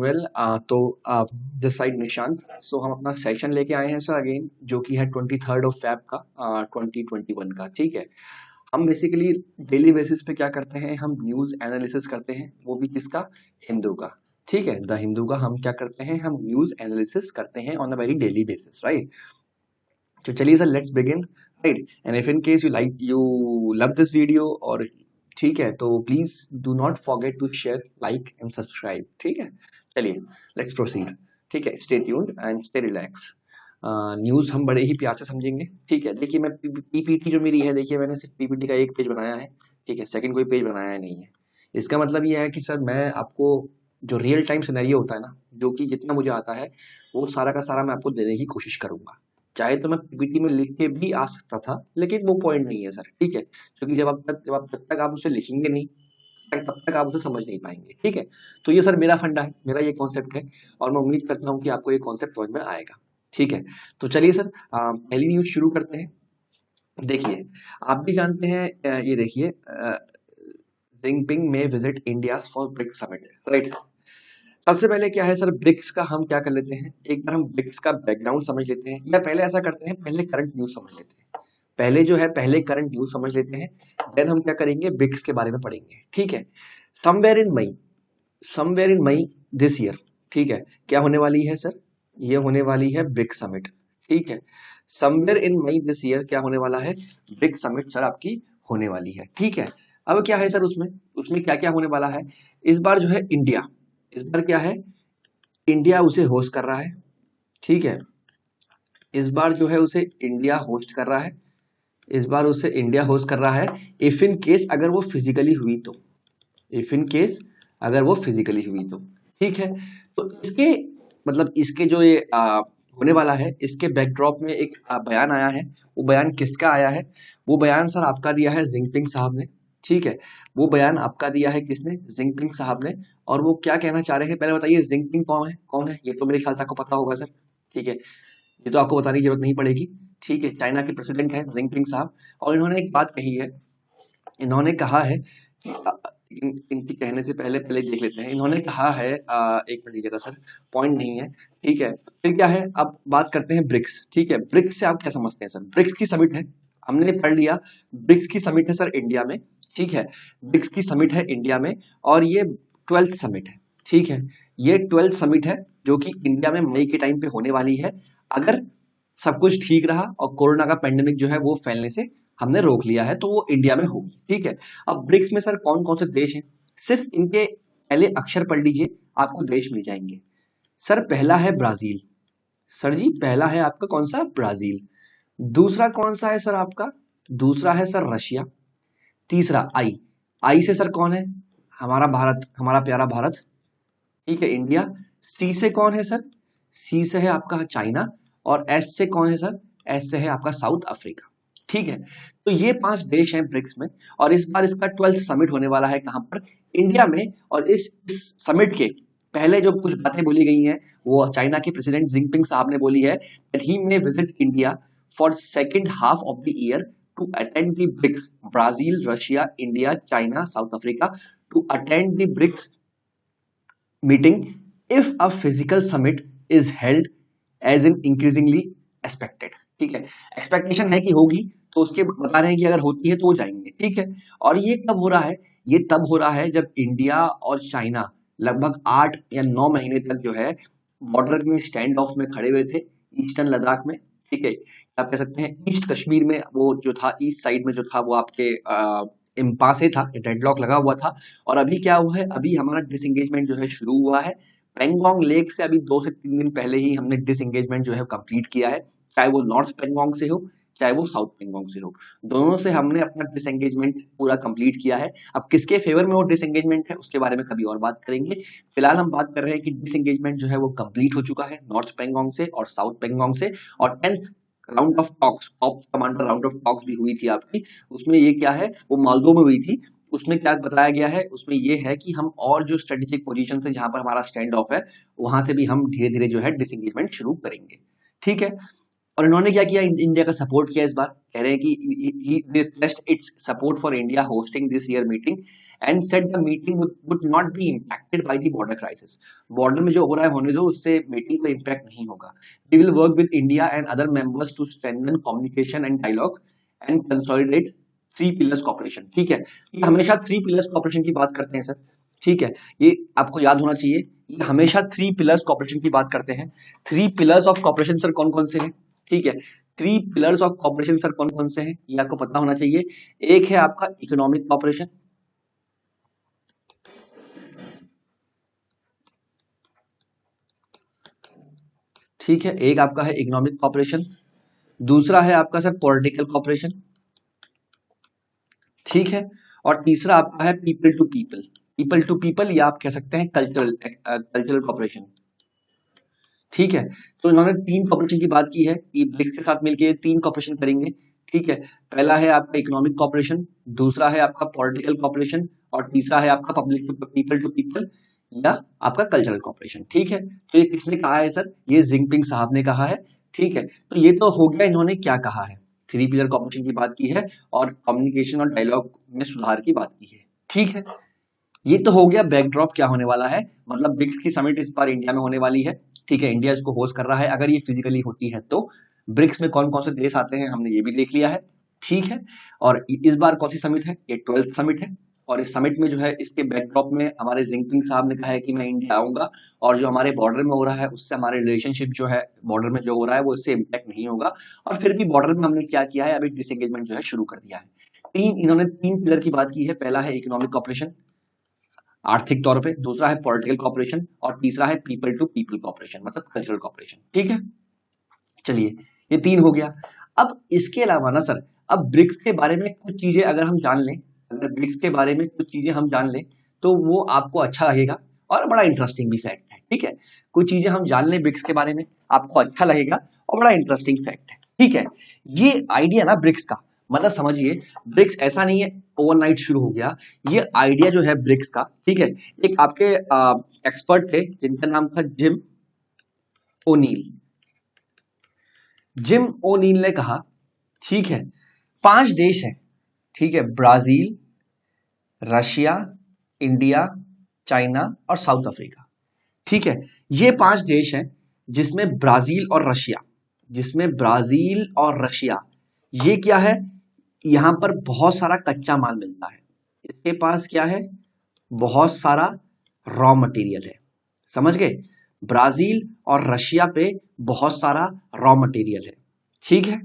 Well. तो this side Nishant. सो हम अपना सेशन लेके आए हैं सर अगेन, जो कि है 23 फेब का 2021 का। ठीक है, हम बेसिकली डेली बेसिस पे क्या करते हैं, हम न्यूज एनालिसिस करते हैं, वो भी किसका, हिंदू का। ठीक है, द हिंदू का हम क्या करते हैं, हम न्यूज एनालिसिस करते हैं on a very daily basis, right. तो चलिए sir, let's begin, right. And if in case you love this video, और ठीक है, तो please do not forget to share, like and subscribe. ठीक है, चलिए लेट्स प्रोसीड। ठीक है, stay tuned and stay relax. News हम बड़े ही प्यार से समझेंगे। ठीक है, देखिए मैं पीपीटी जो मेरी है, देखिए मैंने सिर्फ पीपीटी का एक पेज बनाया है। ठीक है, सेकंड कोई पेज बनाया नहीं है। इसका मतलब ये है कि सर मैं आपको जो रियल टाइम सिनेरियो होता है ना, जो कि जितना मुझे आता है, वो सारा का सारा मैं आपको देने की कोशिश करूंगा। चाहे तो मैं पीपीटी में लिख के भी आ सकता था, लेकिन वो पॉइंट नहीं है सर। ठीक है, क्योंकि जब तक आप उसे लिखेंगे नहीं, तब तक आप उसे समझ नहीं पाएंगे। ठीक है, तो ये सर मेरा फंडा है, मेरा ये कॉन्सेप्ट है, और मैं उम्मीद करता हूँ कि आपको ये कॉन्सेप्ट समझ में आएगा। ठीक है, तो चलिए सर, पहली न्यूज शुरू करते हैं। देखिए, आप भी जानते हैं, ये देखिए, Jinping may visit India for BRICS summit, right. सबसे पहले क्या है सर, ब्रिक्स का हम क्या कर लेते हैं, एक बार हम ब्रिक्स का बैकग्राउंड समझ लेते हैं, या पहले ऐसा करते हैं, पहले करंट न्यूज समझ लेते हैं। पहले जो है, पहले करंट न्यूज समझ लेते हैं, देन हम क्या करेंगे, ब्रिक्स के बारे में पढ़ेंगे। ठीक है, somewhere in May, somewhere in May this year. ठीक है, क्या होने वाली है सर, ये होने वाली है ब्रिक्स समिट। ठीक है, somewhere in May this year क्या होने वाला है, ब्रिक्स समिट सर आपकी होने वाली है। ठीक है, अब क्या है सर, उसमें उसमें क्या क्या होने वाला है। इस बार जो है इंडिया, इस बार क्या है, इंडिया उसे होस्ट कर रहा है। ठीक है, इस बार जो है उसे इंडिया होस्ट कर रहा है, इस बार उसे इंडिया होस्ट कर रहा है। इफ इन केस अगर वो फिजिकली हुई तो, इफ इन केस अगर वो फिजिकली हुई तो। ठीक है, तो इसके मतलब इसके जो ये होने वाला है, इसके बैकड्रॉप में एक बयान आया है। वो बयान किसका आया है, वो बयान सर आपका दिया है जिनपिंग साहब ने। ठीक है, वो बयान आपका दिया है किसने, जिनपिंग साहब ने। और वो क्या कहना चाह रहे हैं, पहले बताइए जिनपिंग कौन है, कौन है, ये तो मेरे ख्याल से आपको पता होगा सर। ठीक है, ये तो आपको बताने की जरूरत नहीं पड़ेगी। ठीक है, चाइना के प्रेसिडेंट है जिनपिंग साहब, और इन्होंने एक बात कही है। इन्होंने कहा है कि इनके कहने से पहले पहले देख लेते हैं। इन्होंने कहा है, एक मिनट दीजिएगा सर, पॉइंट नहीं है। ठीक है, फिर क्या है, अब बात करते हैं ब्रिक्स। ठीक है, ब्रिक्स से आप क्या समझते हैं सर, ब्रिक्स की समिट है, हमने पढ़ लिया, ब्रिक्स की समिट है सर इंडिया में। ठीक है, ब्रिक्स की समिट है इंडिया में, और ये 12th समिट है। ठीक है, ये 12th समिट है, जो कि इंडिया में मई के टाइम पे होने वाली है, अगर सब कुछ ठीक रहा और कोरोना का पेंडेमिक जो है वो फैलने से हमने रोक लिया है, तो वो इंडिया में होगी। ठीक है, अब ब्रिक्स में सर कौन कौन से देश हैं, सिर्फ इनके पहले अक्षर पढ़ लीजिए, आपको देश मिल जाएंगे। सर पहला है ब्राजील, सर जी पहला है आपका कौन सा, ब्राजील। दूसरा कौन सा है सर आपका, दूसरा है सर रशिया। तीसरा आई, आई से सर कौन है, हमारा भारत, हमारा प्यारा भारत। ठीक है, इंडिया। सी से कौन है सर, सी से है आपका चाइना। और एस से कौन है सर, एस से है आपका साउथ अफ्रीका। ठीक है, तो ये 5 देश हैं ब्रिक्स में, और इस बार इसका 12th समिट होने वाला है, कहां पर, इंडिया में। और इस समिट के पहले जो कुछ बातें बोली गई हैं, वो चाइना के प्रेसिडेंट जिनपिंग साहब ने बोली है, that he may visit India for second half of the year to attend the BRICS, Brazil, Russia, India, China, South Africa, to attend the BRICS meeting if a physical summit is held as in increasingly expected। ठीक है, expectation है कि होगी, तो उसके बता रहे हैं कि अगर होती है तो वो जाएंगे। ठीक है, और ये कब हो रहा है, ये तब हो रहा है जब इंडिया और चाइना लगभग 8 या 9 महीने तक जो है बॉर्डर में स्टैंड ऑफ में खड़े हुए थे, ईस्टर्न लद्दाख में। ठीक है, आप कह सकते हैं ईस्ट कश्मीर में, वो जो था ईस्ट साइड में जो था, वो आपके इम्पासे था, डेडलॉक लगा हुआ था। और अभी क्या हुआ है, अभी हमारा डिसएंगेजमेंट जो है शुरू हुआ है। पेंगोंग लेक से अभी 2 से 3 दिन पहले ही हमने डिसएंगेजमेंट जो है कंप्लीट किया है, चाहे वो नॉर्थ पेंगोंग से हो, चाहे वो साउथ पेंगोंग से हो, दोनों से हमने अपना डिसएंगेजमेंट पूरा कंप्लीट किया है। अब किसके फेवर में वो डिसएंगेजमेंट है, उसके बारे में कभी और बात करेंगे। फिलहाल हम बात कर रहे हैं कि डिसएंगेजमेंट जो है वो कंप्लीट हो चुका है नॉर्थ पेंगोंग से और साउथ पेंगोंग से। और 10th round of talks, ops commander round of talks भी हुई थी आपकी। उसमें ये क्या है, वो मालदो में हुई थी। उसमें क्या बताया गया है, उसमें ये है कि हम और जो स्ट्रेटेजिक पोजीशन है जहां पर हमारा स्टैंड ऑफ है, वहां से भी हम धीरे धीरे जो है डिसएंगेजमेंट शुरू करेंगे। ठीक है, और इन्होंने क्या किया, इंडिया का सपोर्ट किया। इस बार कह रहे हैं कि he expressed its support for India hosting this year meeting and said the meeting would not be impacted by the border crisis. Border में जो हो रहा है होने दो, उससे मीटिंग को इम्पैक्ट नहीं होगा। We will work with India and other members to strengthen communication and dialogue and consolidate three pillars cooperation. ठीक है, ये हमेशा थ्री पिलर्स कॉपरेशन की बात करते हैं सर। ठीक है, ये आपको याद होना चाहिए, ये हमेशा थ्री पिलर्स कॉपरेशन की बात करते हैं। Three pillars of corporation sir कौन कौन से हैं? ठीक है, three pillars of corporation sir कौन कौन से हैं, ये आपको पता होना चाहिए। एक है आपका इकोनॉमिक कॉपरेशन, ठीक है, एक आपका है इकोनॉमिक कॉपरेशन, दूसरा है आपका सर पॉलिटिकल कॉपरेशन, ठीक है, और तीसरा आपका है people to people. People to people या आप कह सकते हैं कल्चरल कॉपरेशन। ठीक है, तो इन्होंने तीन कॉपरेशन की बात की है कि ब्रिक्स के साथ मिलकर तीन कॉपरेशन करेंगे। ठीक है, पहला है आपका इकोनॉमिक कॉपरेशन, दूसरा है आपका पॉलिटिकल कॉपरेशन, और तीसरा है आपका पीपल टू पीपल या आपका कल्चरल कॉपरेशन। ठीक है, तो ये किसने कहा है सर? ये जिनपिंग साहब ने कहा है। ठीक है, तो ये तो हो गया इन्होंने क्या कहा है, थ्री पिलर कॉपरेशन की बात की है और कम्युनिकेशन और डायलॉग में सुधार की बात की है। ठीक है, ये तो हो गया बैकड्रॉप क्या होने वाला है, मतलब ब्रिक्स की समिट इस बार इंडिया में होने वाली है। ठीक है, इंडिया इसको होस्ट कर रहा है, अगर ये फिजिकली होती है तो। ब्रिक्स में कौन कौन से देश आते हैं हमने ये भी देख लिया है। ठीक है, और इस बार कौन सी समिट है? ये 12th समिट है, और इस समिट में जो है इसके बैकड्रॉप में हमारे जिनपिंग साहब ने कहा है कि मैं इंडिया आऊंगा और जो हमारे बॉर्डर में हो रहा है उससे हमारे रिलेशनशिप जो है बॉर्डर में जो हो रहा है वो इससे इम्पैक्ट नहीं होगा। और फिर भी बॉर्डर में हमने क्या किया है, अभी डिसएंगेजमेंट जो है शुरू कर दिया है। इन्होंने तीन पिलर की बात की है, पहला है इकोनॉमिक कॉपरेशन आर्थिक तौर पे, दूसरा है पॉलिटिकल कॉपरेशन, और तीसरा है पीपल टू पीपल कॉपरेशन मतलब कल्चरल कॉपरेशन। ठीक है, चलिए ये तीन हो गया। अब इसके अलावा ना सर, अब ब्रिक्स के बारे में कुछ चीजें अगर हम जान लें, अगर ब्रिक्स के बारे में कुछ चीजें हम जान लें तो वो आपको अच्छा लगेगा और बड़ा इंटरेस्टिंग भी फैक्ट है। ठीक है, कुछ चीजें हम जान लें ब्रिक्स के बारे में, आपको अच्छा लगेगा और बड़ा इंटरेस्टिंग फैक्ट है। ठीक है, ये आइडिया ना ब्रिक्स का, मतलब समझिए ब्रिक्स ऐसा नहीं है ओवरनाइट शुरू हो गया, ये आइडिया जो है ब्रिक्स का। ठीक है, एक आपके एक्सपर्ट थे जिनका नाम था जिम ओनील। जिम ओनील ने कहा, ठीक है, 5 देश हैं, ठीक है, ब्राजील, रशिया, इंडिया, चाइना और साउथ अफ्रीका। ठीक है, ये 5 देश हैं जिसमें ब्राजील और रशिया, जिसमें ब्राजील और रशिया ये क्या है, यहां पर बहुत सारा कच्चा माल मिलता है। इसके पास क्या है, बहुत सारा रॉ मटेरियल है। समझ गए, ब्राजील और रशिया पे बहुत सारा रॉ मटेरियल है। ठीक है,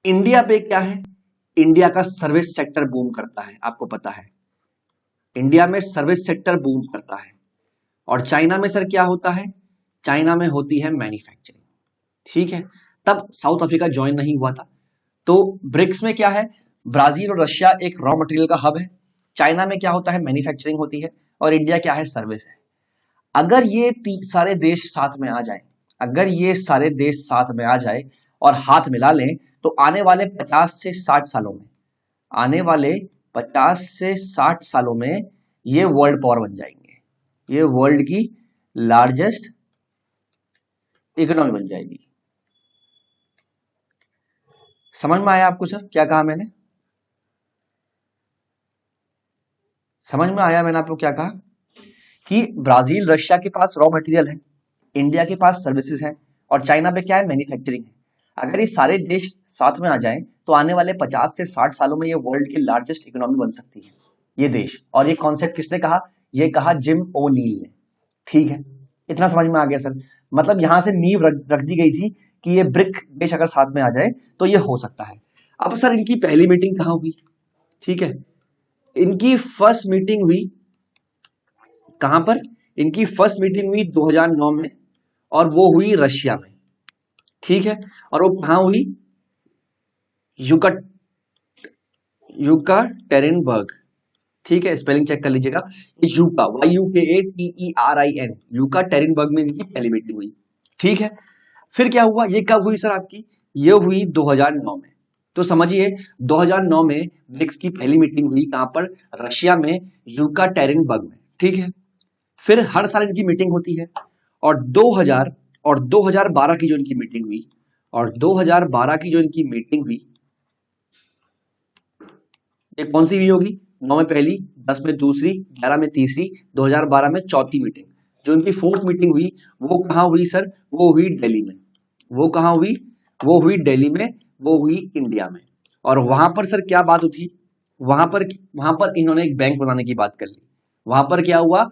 इंडिया पे क्या है, इंडिया का सर्विस सेक्टर बूम करता है, आपको पता है इंडिया में सर्विस सेक्टर बूम करता है। और चाइना में सर क्या होता है, चाइना में होती है मैन्युफैक्चरिंग। ठीक है, तब साउथ अफ्रीका ज्वाइन नहीं हुआ था। तो ब्रिक्स में क्या है, ब्राजील और रशिया एक रॉ मटेरियल का हब है, चाइना में क्या होता है मैन्युफैक्चरिंग होती है, और इंडिया क्या है सर्विस है। अगर ये सारे देश साथ में आ जाए, अगर ये सारे देश साथ में आ जाए और हाथ मिला लें तो आने वाले 50 से 60 सालों में, आने वाले 50 से 60 सालों में ये वर्ल्ड पावर बन जाएंगे, ये वर्ल्ड की लार्जेस्ट इकोनॉमी बन जाएगी। समझ में आया आपको सर क्या कहा मैंने? समझ में आया मैंने आपको क्या कहा कि ब्राजील रशिया के पास रॉ मटेरियल है, इंडिया के पास सर्विसेज है, और चाइना पे क्या है मैन्युफैक्चरिंग है। अगर ये सारे देश साथ में आ जाएं तो आने वाले 50 से 60 सालों में ये वर्ल्ड की लार्जेस्ट इकोनॉमी बन सकती है ये देश। और ये कॉन्सेप्ट किसने कहा, ये कहा जिम ओनील ने। ठीक है, इतना समझ में आ गया सर, मतलब यहां से नींव रख दी गई थी कि ये ब्रिक देश अगर साथ में आ जाए तो ये हो सकता है। अब सर इनकी पहली मीटिंग कहां हुई? ठीक है, इनकी फर्स्ट मीटिंग हुई कहां पर, इनकी फर्स्ट मीटिंग हुई 2009 में, और वो हुई रशिया में। ठीक है, और वो कहां हुई, यूकाटेरिनबर्ग। ठीक है, स्पेलिंग चेक कर लीजिएगा, यूका YUKATERIN यूकाटेरिनबर्ग में इनकी पहली मीटिंग हुई। ठीक है, फिर क्या हुआ, ये कब हुई सर आपकी, ये हुई 2009 में। तो समझिए 2009 में ब्रिक्स की पहली मीटिंग हुई कहां पर, रशिया में यूकाटेरिनबर्ग में। ठीक है, फिर हर साल इनकी मीटिंग होती है, और और 2012 की जो इनकी मीटिंग हुई, और 2012 की जो इनकी मीटिंग हुई, ये कौन सी हुई होगी? 9 में पहली, 10 में दूसरी, 11 में तीसरी, 2012 में चौथी मीटिंग। जो इनकी फोर्थ मीटिंग हुई वो कहाँ हुई सर? वो हुई दिल्ली में। वो कहाँ हुई? वो हुई दिल्ली में, वो हुई इंडिया में। और वहां पर सर क्या बात हुई? वहां पर इन्होंने एक बैंक बनाने की बात कर ली। वहां पर क्या हुआ?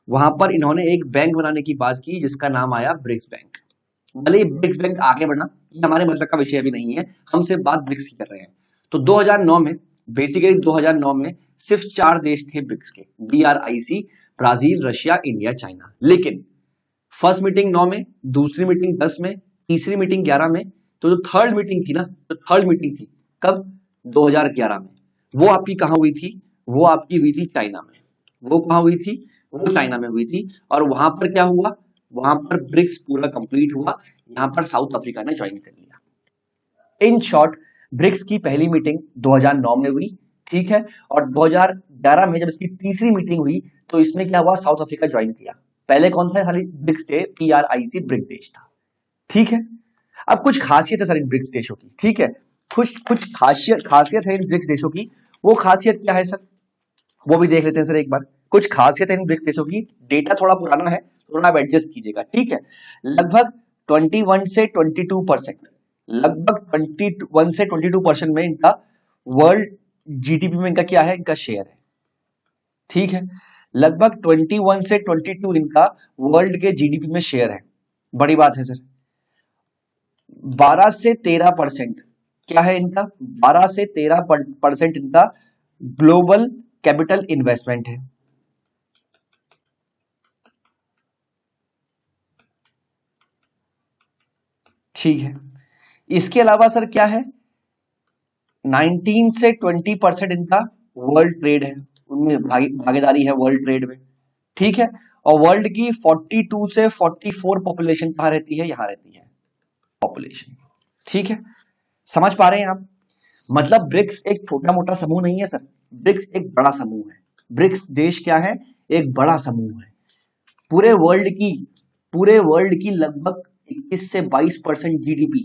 वहां पर इन्होंने एक बैंक बनाने की बात की जिसका नाम आया ब्रिक्स बैंक। भले ही ब्रिक्स बैंक आगे बढ़ना, ये हमारे मतलब का विषय अभी नहीं है, हम सिर्फ बात ब्रिक्स की कर रहे हैं। तो 2009 में, बेसिकली 2009 में सिर्फ 4 देश थे ब्रिक्स के, BRIC, Brazil, Russia, India, China. लेकिन फर्स्ट मीटिंग 9 में, दूसरी मीटिंग 10 में, तीसरी मीटिंग 11 में, तो जो थर्ड मीटिंग थी ना, जो थर्ड मीटिंग थी कब? 2011 में। वो आपकी कहां हुई थी? वो आपकी हुई थी चाइना में। वो कहां हुई थी? वो चाइना में हुई थी। और वहां पर क्या हुआ? वहां पर ब्रिक्स पूरा कंप्लीट हुआ। यहां पर साउथ अफ्रीका ने ज्वाइन कर लिया। इन शॉर्ट, ब्रिक्स की पहली मीटिंग 2009 में हुई, ठीक है, और 2011 में जब इसकी तीसरी मीटिंग हुई तो इसमें क्या हुआ? साउथ अफ्रीका ज्वाइन किया। पहले कौन था? खाली ब्रिक्स थे, PRIC ब्रिक देश था, ठीक है। अब कुछ खासियत है सर इन ब्रिक्स देशों की, ठीक है, कुछ कुछ खासियत है इन ब्रिक्स देशों की। वो खासियत क्या है सर? वो भी देख लेते हैं सर एक बार। कुछ खासियत है इन ब्रिक्स देशों की। डेटा थोड़ा पुराना है, थोड़ा आप एडजस्ट कीजिएगा, ठीक है। लगभग 21 से 22%, लगभग 21 से 22% में इनका वर्ल्ड GDP में इनका क्या है? इनका शेयर है, ठीक है। लगभग 21 से 22 इनका वर्ल्ड के GDP में शेयर है। बड़ी बात है सर। 12 से 13% क्या है इनका? 12 से 13% इनका ग्लोबल कैपिटल इन्वेस्टमेंट है, ठीक है। इसके अलावा सर क्या है? 19 से 20% इनका वर्ल्ड ट्रेड है, उनमें भागीदारी है वर्ल्ड ट्रेड में, ठीक है। और वर्ल्ड की 42 से 44 पॉपुलेशन कहां रहती है? यहां रहती है पॉपुलेशन, ठीक है। समझ पा रहे हैं आप? मतलब ब्रिक्स एक छोटा मोटा समूह नहीं है सर, ब्रिक्स एक बड़ा समूह है। ब्रिक्स देश क्या है? एक बड़ा समूह है। पूरे वर्ल्ड की, पूरे वर्ल्ड की लगभग 21 से 22% जीडीपी,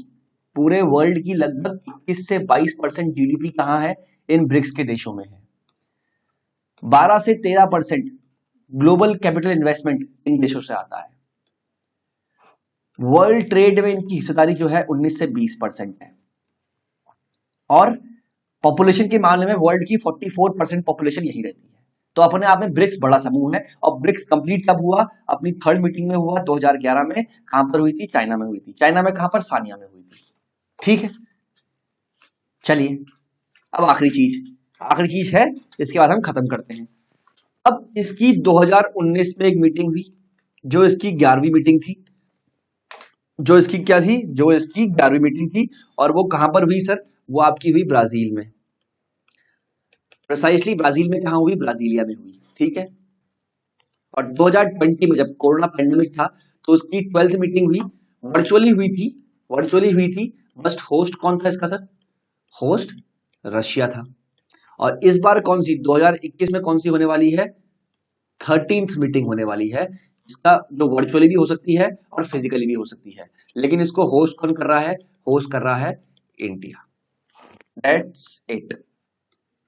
पूरे वर्ल्ड की लगभग 21 से 22% जीडीपी कहां है? इन ब्रिक्स के देशों में है। 12 से 13% ग्लोबल कैपिटल इन्वेस्टमेंट इन देशों से आता है। वर्ल्ड ट्रेड में इनकी हिस्सेदारी जो है 19 से 20% है। और पॉपुलेशन के मामले में वर्ल्ड की 44% पॉपुलेशन यही रहती है। तो अपने आप में ब्रिक्स बड़ा समूह है। और ब्रिक्स कंप्लीट कब हुआ? अपनी थर्ड मीटिंग में हुआ 2011 में। कहां पर हुई थी? चाइना में हुई थी। चाइना में कहां पर? सानिया में हुई थी, ठीक है। चलिए अब आखिरी चीज है, इसके बाद हम खत्म करते हैं। अब इसकी 2019 में एक मीटिंग हुई, जो इसकी 11वीं मीटिंग थी। जो इसकी क्या थी? जो इसकी 11वीं मीटिंग थी। और वो कहां पर हुई सर? वो आपकी हुई ब्राजील में, प्रिसाइसली ब्राजील में। कहां हुई? ब्राजीलिया में हुई, ठीक है। और 2020 में जब कोरोना पेंडेमिक था तो उसकी 12th मीटिंग हुई, वर्चुअली हुई थी, वर्चुअली हुई थी। बस्ट होस्ट कौन था इसका सर? होस्ट रशिया था। और इस बार कौन सी 2021 में कौन सी होने वाली है? 13th मीटिंग होने वाली है, इसका जो वर्चुअली भी हो सकती है और फिजिकली भी हो सकती है। लेकिन इसको होस्ट कौन कर रहा है? होस्ट कर रहा है इंडिया। That's it.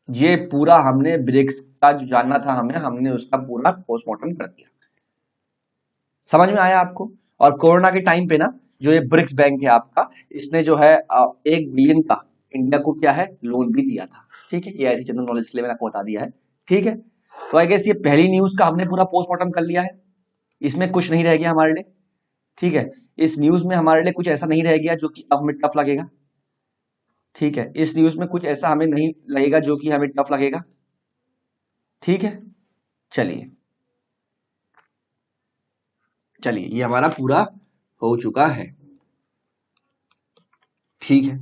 ये पूरा हमने ब्रिक्स का जो जानना था हमने उसका पूरा पोस्टमार्टम कर दिया। समझ में आया आपको? और कोरोना के टाइम पे ना, जो ये ब्रिक्स बैंक है आपका, इसने जो है 1 बिलियन का इंडिया को क्या है? लोन भी दिया था, ठीक है। ये ऐसी जनरल नॉलेज के लिए मैंने आपको बता दिया है, ठीक है। तो आई गेस ये पहली न्यूज का हमने पूरा पोस्टमार्टम कर लिया है। इसमें कुछ नहीं रह गया हमारे लिए, ठीक है। इस न्यूज में हमारे लिए कुछ ऐसा नहीं रह गया जो कि अब हमें टफ लगेगा, ठीक है। इस न्यूज में कुछ ऐसा हमें नहीं लगेगा जो कि हमें टफ लगेगा, ठीक है। चलिए चलिए, ये हमारा पूरा हो चुका है, ठीक है।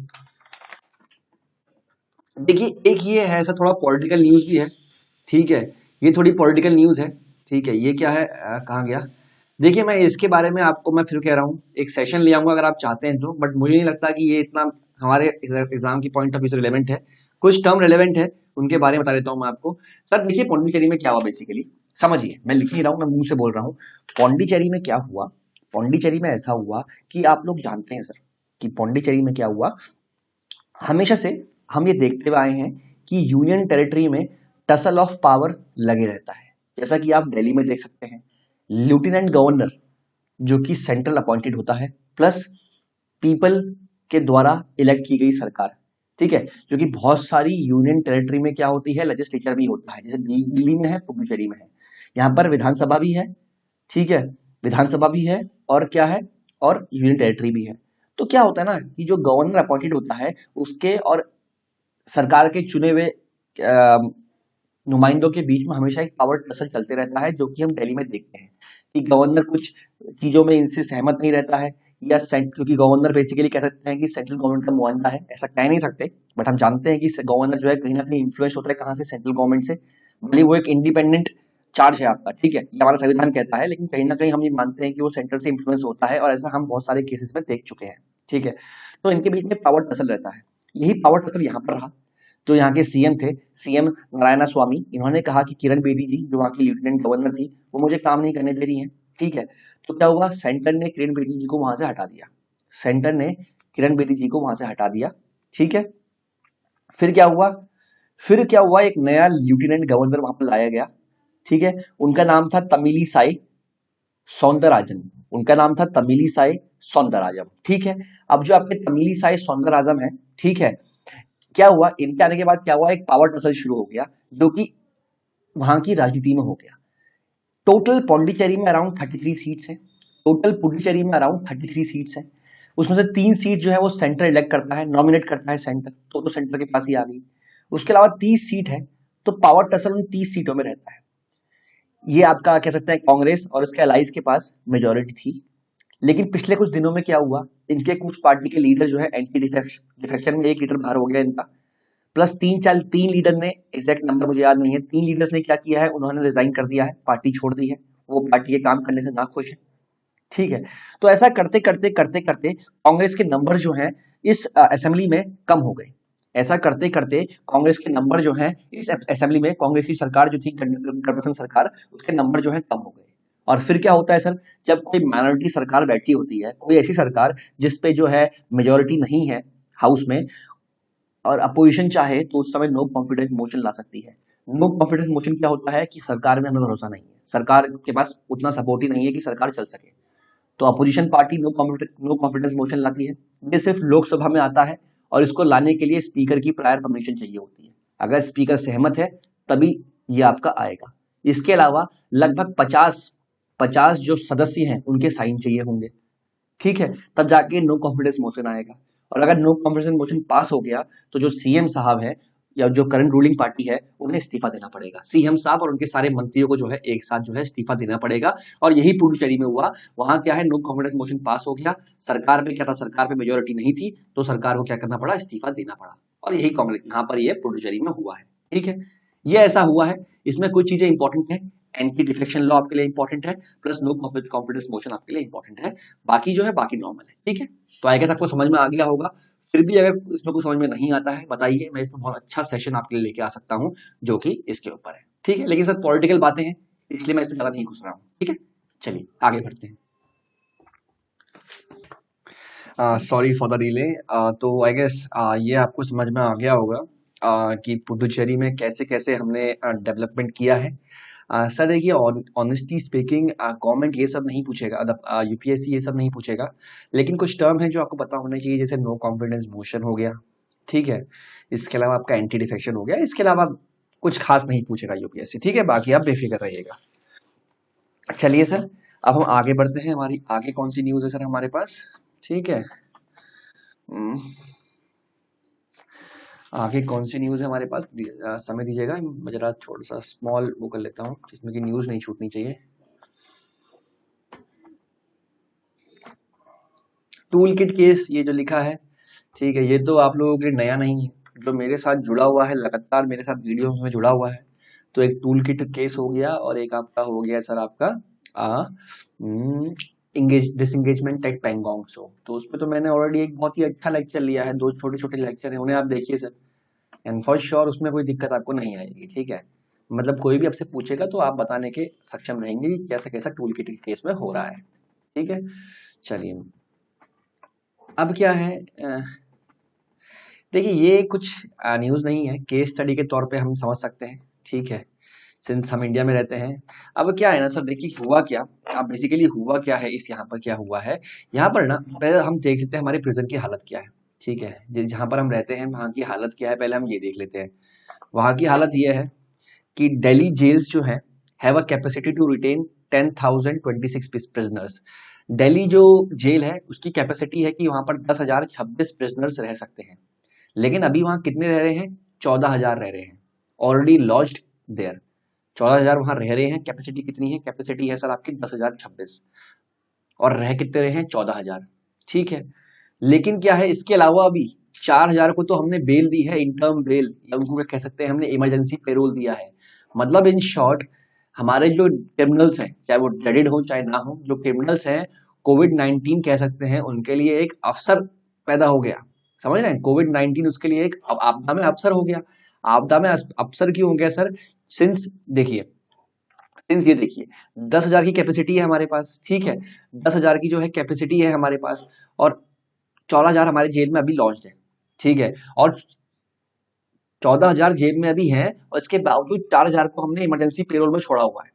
देखिए एक ये है ऐसा थोड़ा पॉलिटिकल न्यूज भी है, ठीक है। ये थोड़ी पॉलिटिकल न्यूज है, ठीक है। ये क्या है? कहाँ गया? देखिए मैं इसके बारे में आपको मैं फिर कह रहा हूँ, एक सेशन ले आऊंगा अगर आप चाहते हैं तो, बट मुझे नहीं लगता कि ये इतना हमारे एग्जाम की पॉइंट ऑफ व्यू से रिलेवेंट है। कुछ टर्म रिलेवेंट है, उनके बारे में बता देता हूँ मैं आपको। सर देखिए पौंडीचेरी में क्या हुआ बेसिकली, समझिए, मैं लिख नहीं रहा हूँ, मैं मुंह से बोल रहा हूँ। पौंडीचेरी में क्या हुआ? पौंडीचेरी में ऐसा हुआ कि आप लोग जानते हैं सर कि पौंडीचेरी में क्या हुआ, हमेशा से हम ये देखते हुए आए हैं कि यूनियन टेरिटरी में टसल ऑफ पावर लगे रहता है। जैसा कि आप दिल्ली में देख सकते हैं, लेफ्टिनेंट गवर्नर जो कि सेंट्रल अपॉइंटेड होता है, प्लस पीपल के द्वारा इलेक्ट की गई सरकार, ठीक है, जो कि बहुत सारी यूनियन टेरिटरी में क्या होती है, लेजिस्लेचर भी होता है, जैसे दिल्ली में है, पुडुचेरी में है, यहाँ पर विधानसभा भी है, ठीक है, विधानसभा भी है और क्या है, और यूनियन टेरिटरी भी है। तो क्या होता है ना कि जो गवर्नर अपॉइंटेड होता है उसके और सरकार के चुने हुए नुमाइंदों के बीच में हमेशा एक पावर टसल चलते रहता है, जो कि हम दिल्ली में देखते हैं कि गवर्नर कुछ चीजों में इनसे सहमत नहीं रहता है, या क्योंकि गवर्नर बेसिकली कह सकते हैं कि सेंट्रल गवर्नमेंट का मुआइंदा है, ऐसा कह नहीं सकते, बट हम जानते हैं कि गवर्नर जो है कहीं ना कहीं इन्फ्लुएंस होता है कहाँ से, सेंट्रल गवर्नमेंट से, भले वो एक इंडिपेंडेंट चार्ज है आपका, ठीक है, ये हमारा संविधान कहता है, लेकिन कहीं ना कहीं हम ये मानते हैं कि वो सेंटर से इन्फ्लुएंस होता है, और ऐसा हम बहुत सारे केसेस में देख चुके हैं, ठीक है। तो इनके बीच में पावर टसल रहता है, यही पावर टसल यहाँ पर रहा। जो यहाँ के सीएम थे, सीएम नारायण स्वामी, इन्होंने कहा कि किरण बेदी जी जो वहाँ की लेफ्टिनेंट गवर्नर थी वो मुझे काम नहीं करने दे रही हैं, ठीक है। तो क्या हुआ, सेंटर ने किरण बेदी जी को वहां से हटा दिया, सेंटर ने किरण बेदी जी को वहां से हटा दिया, ठीक है। फिर क्या हुआ, फिर क्या हुआ, एक नया लेफ्टिनेंट गवर्नर वहां पर लाया गया, ठीक है, उनका नाम था तमिली साई सौंदरराजन, उनका नाम था तमिली साई सौंदरराजन, ठीक है। अब जो आपके तमिली साई सौंदरराजन है, ठीक है, क्या हुआ, इनके आने के बाद क्या हुआ, एक पावर टसल शुरू हो गया जो कि वहां की राजनीति में हो गया। टोटल पौंडीचेरी में अराउंड 33 सीट्स हैं, टोटल पुडुचेरी में अराउंड 33 सीट्स हैं, उसमें से 3 सीट जो है वो सेंटर इलेक्ट करता है, नॉमिनेट करता है सेंटर, तो सेंटर के पास ही आ गई। उसके अलावा 30 सीट है, तो पावर टसल उन 30 सीटों में रहता है। ये आपका कह सकते हैं कांग्रेस और उसके अलाइज के पास मेजोरिटी थी, लेकिन पिछले कुछ दिनों में क्या हुआ, इनके कुछ पार्टी के लीडर जो है एंटी डिफेक्शन में, एक लीडर बाहर हो गया इनका, प्लस तीन लीडर ने, एग्जैक्ट नंबर मुझे याद नहीं है, 3 लीडर्स ने क्या किया है, उन्होंने रिजाइन कर दिया है, पार्टी छोड़ दी है, वो पार्टी के काम करने से ना खुश है, ठीक है। तो ऐसा करते करते करते करते कांग्रेस के नंबर जो हैं इस असेंबली में कम हो गए, ऐसा करते करते कांग्रेस के नंबर जो हैं इस असेंबली में, कांग्रेस की सरकार जो थी गठबंधन सरकार, उसके नंबर जो है कम हो गए। और फिर क्या होता है सर, जब कोई माइनॉरिटी सरकार बैठी होती है, कोई ऐसी सरकार जिसपे जो है मेजोरिटी नहीं है हाउस में, और अपोजिशन चाहे तो उस समय नो कॉन्फिडेंस मोशन ला सकती है। नो कॉन्फिडेंस मोशन क्या होता है कि सरकार में हमें भरोसा नहीं है, सरकार के पास उतना सपोर्ट ही नहीं है कि सरकार चल सके, तो opposition party no confidence motion लाती है। ये सिर्फ लोकसभा में आता है, और इसको लाने के लिए स्पीकर की प्रायर परमिशन चाहिए होती है, अगर स्पीकर सहमत है तभी ये आपका आएगा। इसके अलावा लगभग 50 जो सदस्य हैं उनके साइन चाहिए होंगे, ठीक है, तब जाके नो कॉन्फिडेंस मोशन आएगा। और अगर नो कॉन्फिडेंस मोशन पास हो गया तो जो सीएम साहब है या जो करंट रूलिंग पार्टी है उन्हें इस्तीफा देना पड़ेगा, सीएम साहब और उनके सारे मंत्रियों को जो है एक साथ जो है इस्तीफा देना पड़ेगा। और यही पुडुचेरी में हुआ, वहां क्या है, नो कॉन्फिडेंस मोशन पास हो गया, सरकार में क्या था, सरकार में मेजोरिटी नहीं थी, तो सरकार को क्या करना पड़ा, इस्तीफा देना पड़ा, और यही कांग्रेस यहाँ पर ये पुडुचेरी में हुआ है, ठीक है। ये ऐसा हुआ है, इसमें कुछ चीजें इंपॉर्टेंट है, एंटी डिफेक्शन लॉ आपके लिए इंपॉर्टेंट है, प्लस नो कॉन्फिडेंस मोशन आपके लिए इंपॉर्टेंट है, बाकी जो है बाकी नॉर्मल है, ठीक है। तो आई गेस आपको समझ में आ गया होगा। फिर भी अगर इसमें कुछ समझ में नहीं आता है बताइए, मैं इसमें बहुत अच्छा सेशन आपके लिए लेके आ सकता हूँ जो कि इसके ऊपर है, ठीक है। लेकिन सर पॉलिटिकल बातें हैं इसलिए मैं इसमें ज्यादा नहीं घुस रहा हूँ, ठीक है। चलिए आगे बढ़ते हैं। Sorry for the delay. तो आई गेस ये आपको समझ में आ गया होगा कि पुडुचेरी में कैसे कैसे हमने डेवलपमेंट किया है। सर देखिए, ऑनेस्टली स्पीकिंग गवर्नमेंट ये सब नहीं पूछेगा, यूपीएससी ये सब नहीं पूछेगा, लेकिन कुछ टर्म है जो आपको पता होना चाहिए, जैसे नो कॉन्फिडेंस मोशन हो गया, ठीक है, इसके अलावा आपका एंटी डिफेक्शन हो गया, इसके अलावा कुछ खास नहीं पूछेगा यूपीएससी, ठीक है, बाकी आप बेफिक्र रहिएगा। चलिए सर, अब हम आगे बढ़ते हैं, हमारी आगे कौन सी न्यूज है सर हमारे पास, ठीक है। आगे कौन सी न्यूज है हमारे पास, समय दीजिएगा, मैं जरा थोड़ा सा स्मॉल वो कर लेता हूँ जिसमें कि न्यूज नहीं छूटनी चाहिए। टूल किट केस ये जो लिखा है, ठीक है, ये तो आप लोगों के लिए नया नहीं है, जो मेरे साथ जुड़ा हुआ है, लगातार मेरे साथ वीडियो में जुड़ा हुआ है, तो एक टूल किट केस हो गया, और एक आपका हो गया सर आपका डिसंगेजमेंट एट पेंगोंग सो, तो उसमें तो मैंने ऑलरेडी एक बहुत ही अच्छा लेक्चर लिया है, 2 छोटे छोटे लेक्चर है, उन्हें आप देखिए सर, एंड फॉर श्योर उसमें कोई दिक्कत आपको नहीं आएगी, ठीक है। मतलब कोई भी आपसे पूछेगा तो आप बताने के सक्षम रहेंगे कि कैसा कैसा टूल किट केस में हो रहा है, ठीक है, चलिए अब क्या है, देखिए ये कुछ न्यूज़ नहीं है, केस स्टडी के तौर पे हम समझ सकते हैं, ठीक है, सिंस हम इंडिया में रहते हैं। अब क्या है ना सर, देखिए हुआ क्या, अब बेसिकली हुआ क्या है, इस यहाँ पर क्या हुआ है, यहाँ पर ना पहले हम देख सकते हैं हमारे प्रिजन की हालत क्या है, ठीक है, जहाँ पर हम रहते हैं वहाँ की हालत क्या है, पहले हम ये देख लेते हैं। वहाँ की हालत ये है कि दिल्ली जेल्स जो है have a capacity to retain 10,026 prisoners. Delhi जो जेल है उसकी कैपेसिटी है कि वहां पर 10,026 प्रिजनर्स रह सकते हैं, लेकिन अभी वहां कितने रह रहे हैं, 14,000 रह रहे हैं, ऑलरेडी लॉज्ड देयर। 14,000 वहां रह रहे हैं, कैपेसिटी कितनी है, कैपेसिटी है सर आपकी 10,026, और रह कितने रहे हैं, 14,000, ठीक है। लेकिन क्या है, इसके अलावा अभी 4,000 को तो हमने बेल दी है, इंटर्म बेल, या उनको क्या कह सकते हैं, हमने इमरजेंसी पेरोल दिया है। मतलब इन शॉर्ट हमारे जो क्रिमिनल्स हैं, चाहे वो डेडेड हो चाहे ना हो, जो क्रिमिनल्स हैं, कोविड-19 कह सकते हैं उनके लिए एक अवसर पैदा हो गया। समझ रहे हैं, कोविड-19 उसके लिए एक आपदा में अवसर हो गया। आपदा में अवसर क्यों हो गया सर, सिंस देखिए, सिंस ये देखिए 10,000 की कैपेसिटी है हमारे पास, ठीक है, 10,000 की जो है कैपेसिटी है हमारे पास, और 14,000 हमारे जेल में अभी लॉन्च है, ठीक है, और 14,000 जेब में अभी हैं, और इसके बावजूद 4,000 को हमने इमरजेंसी पेरोल में छोड़ा हुआ है।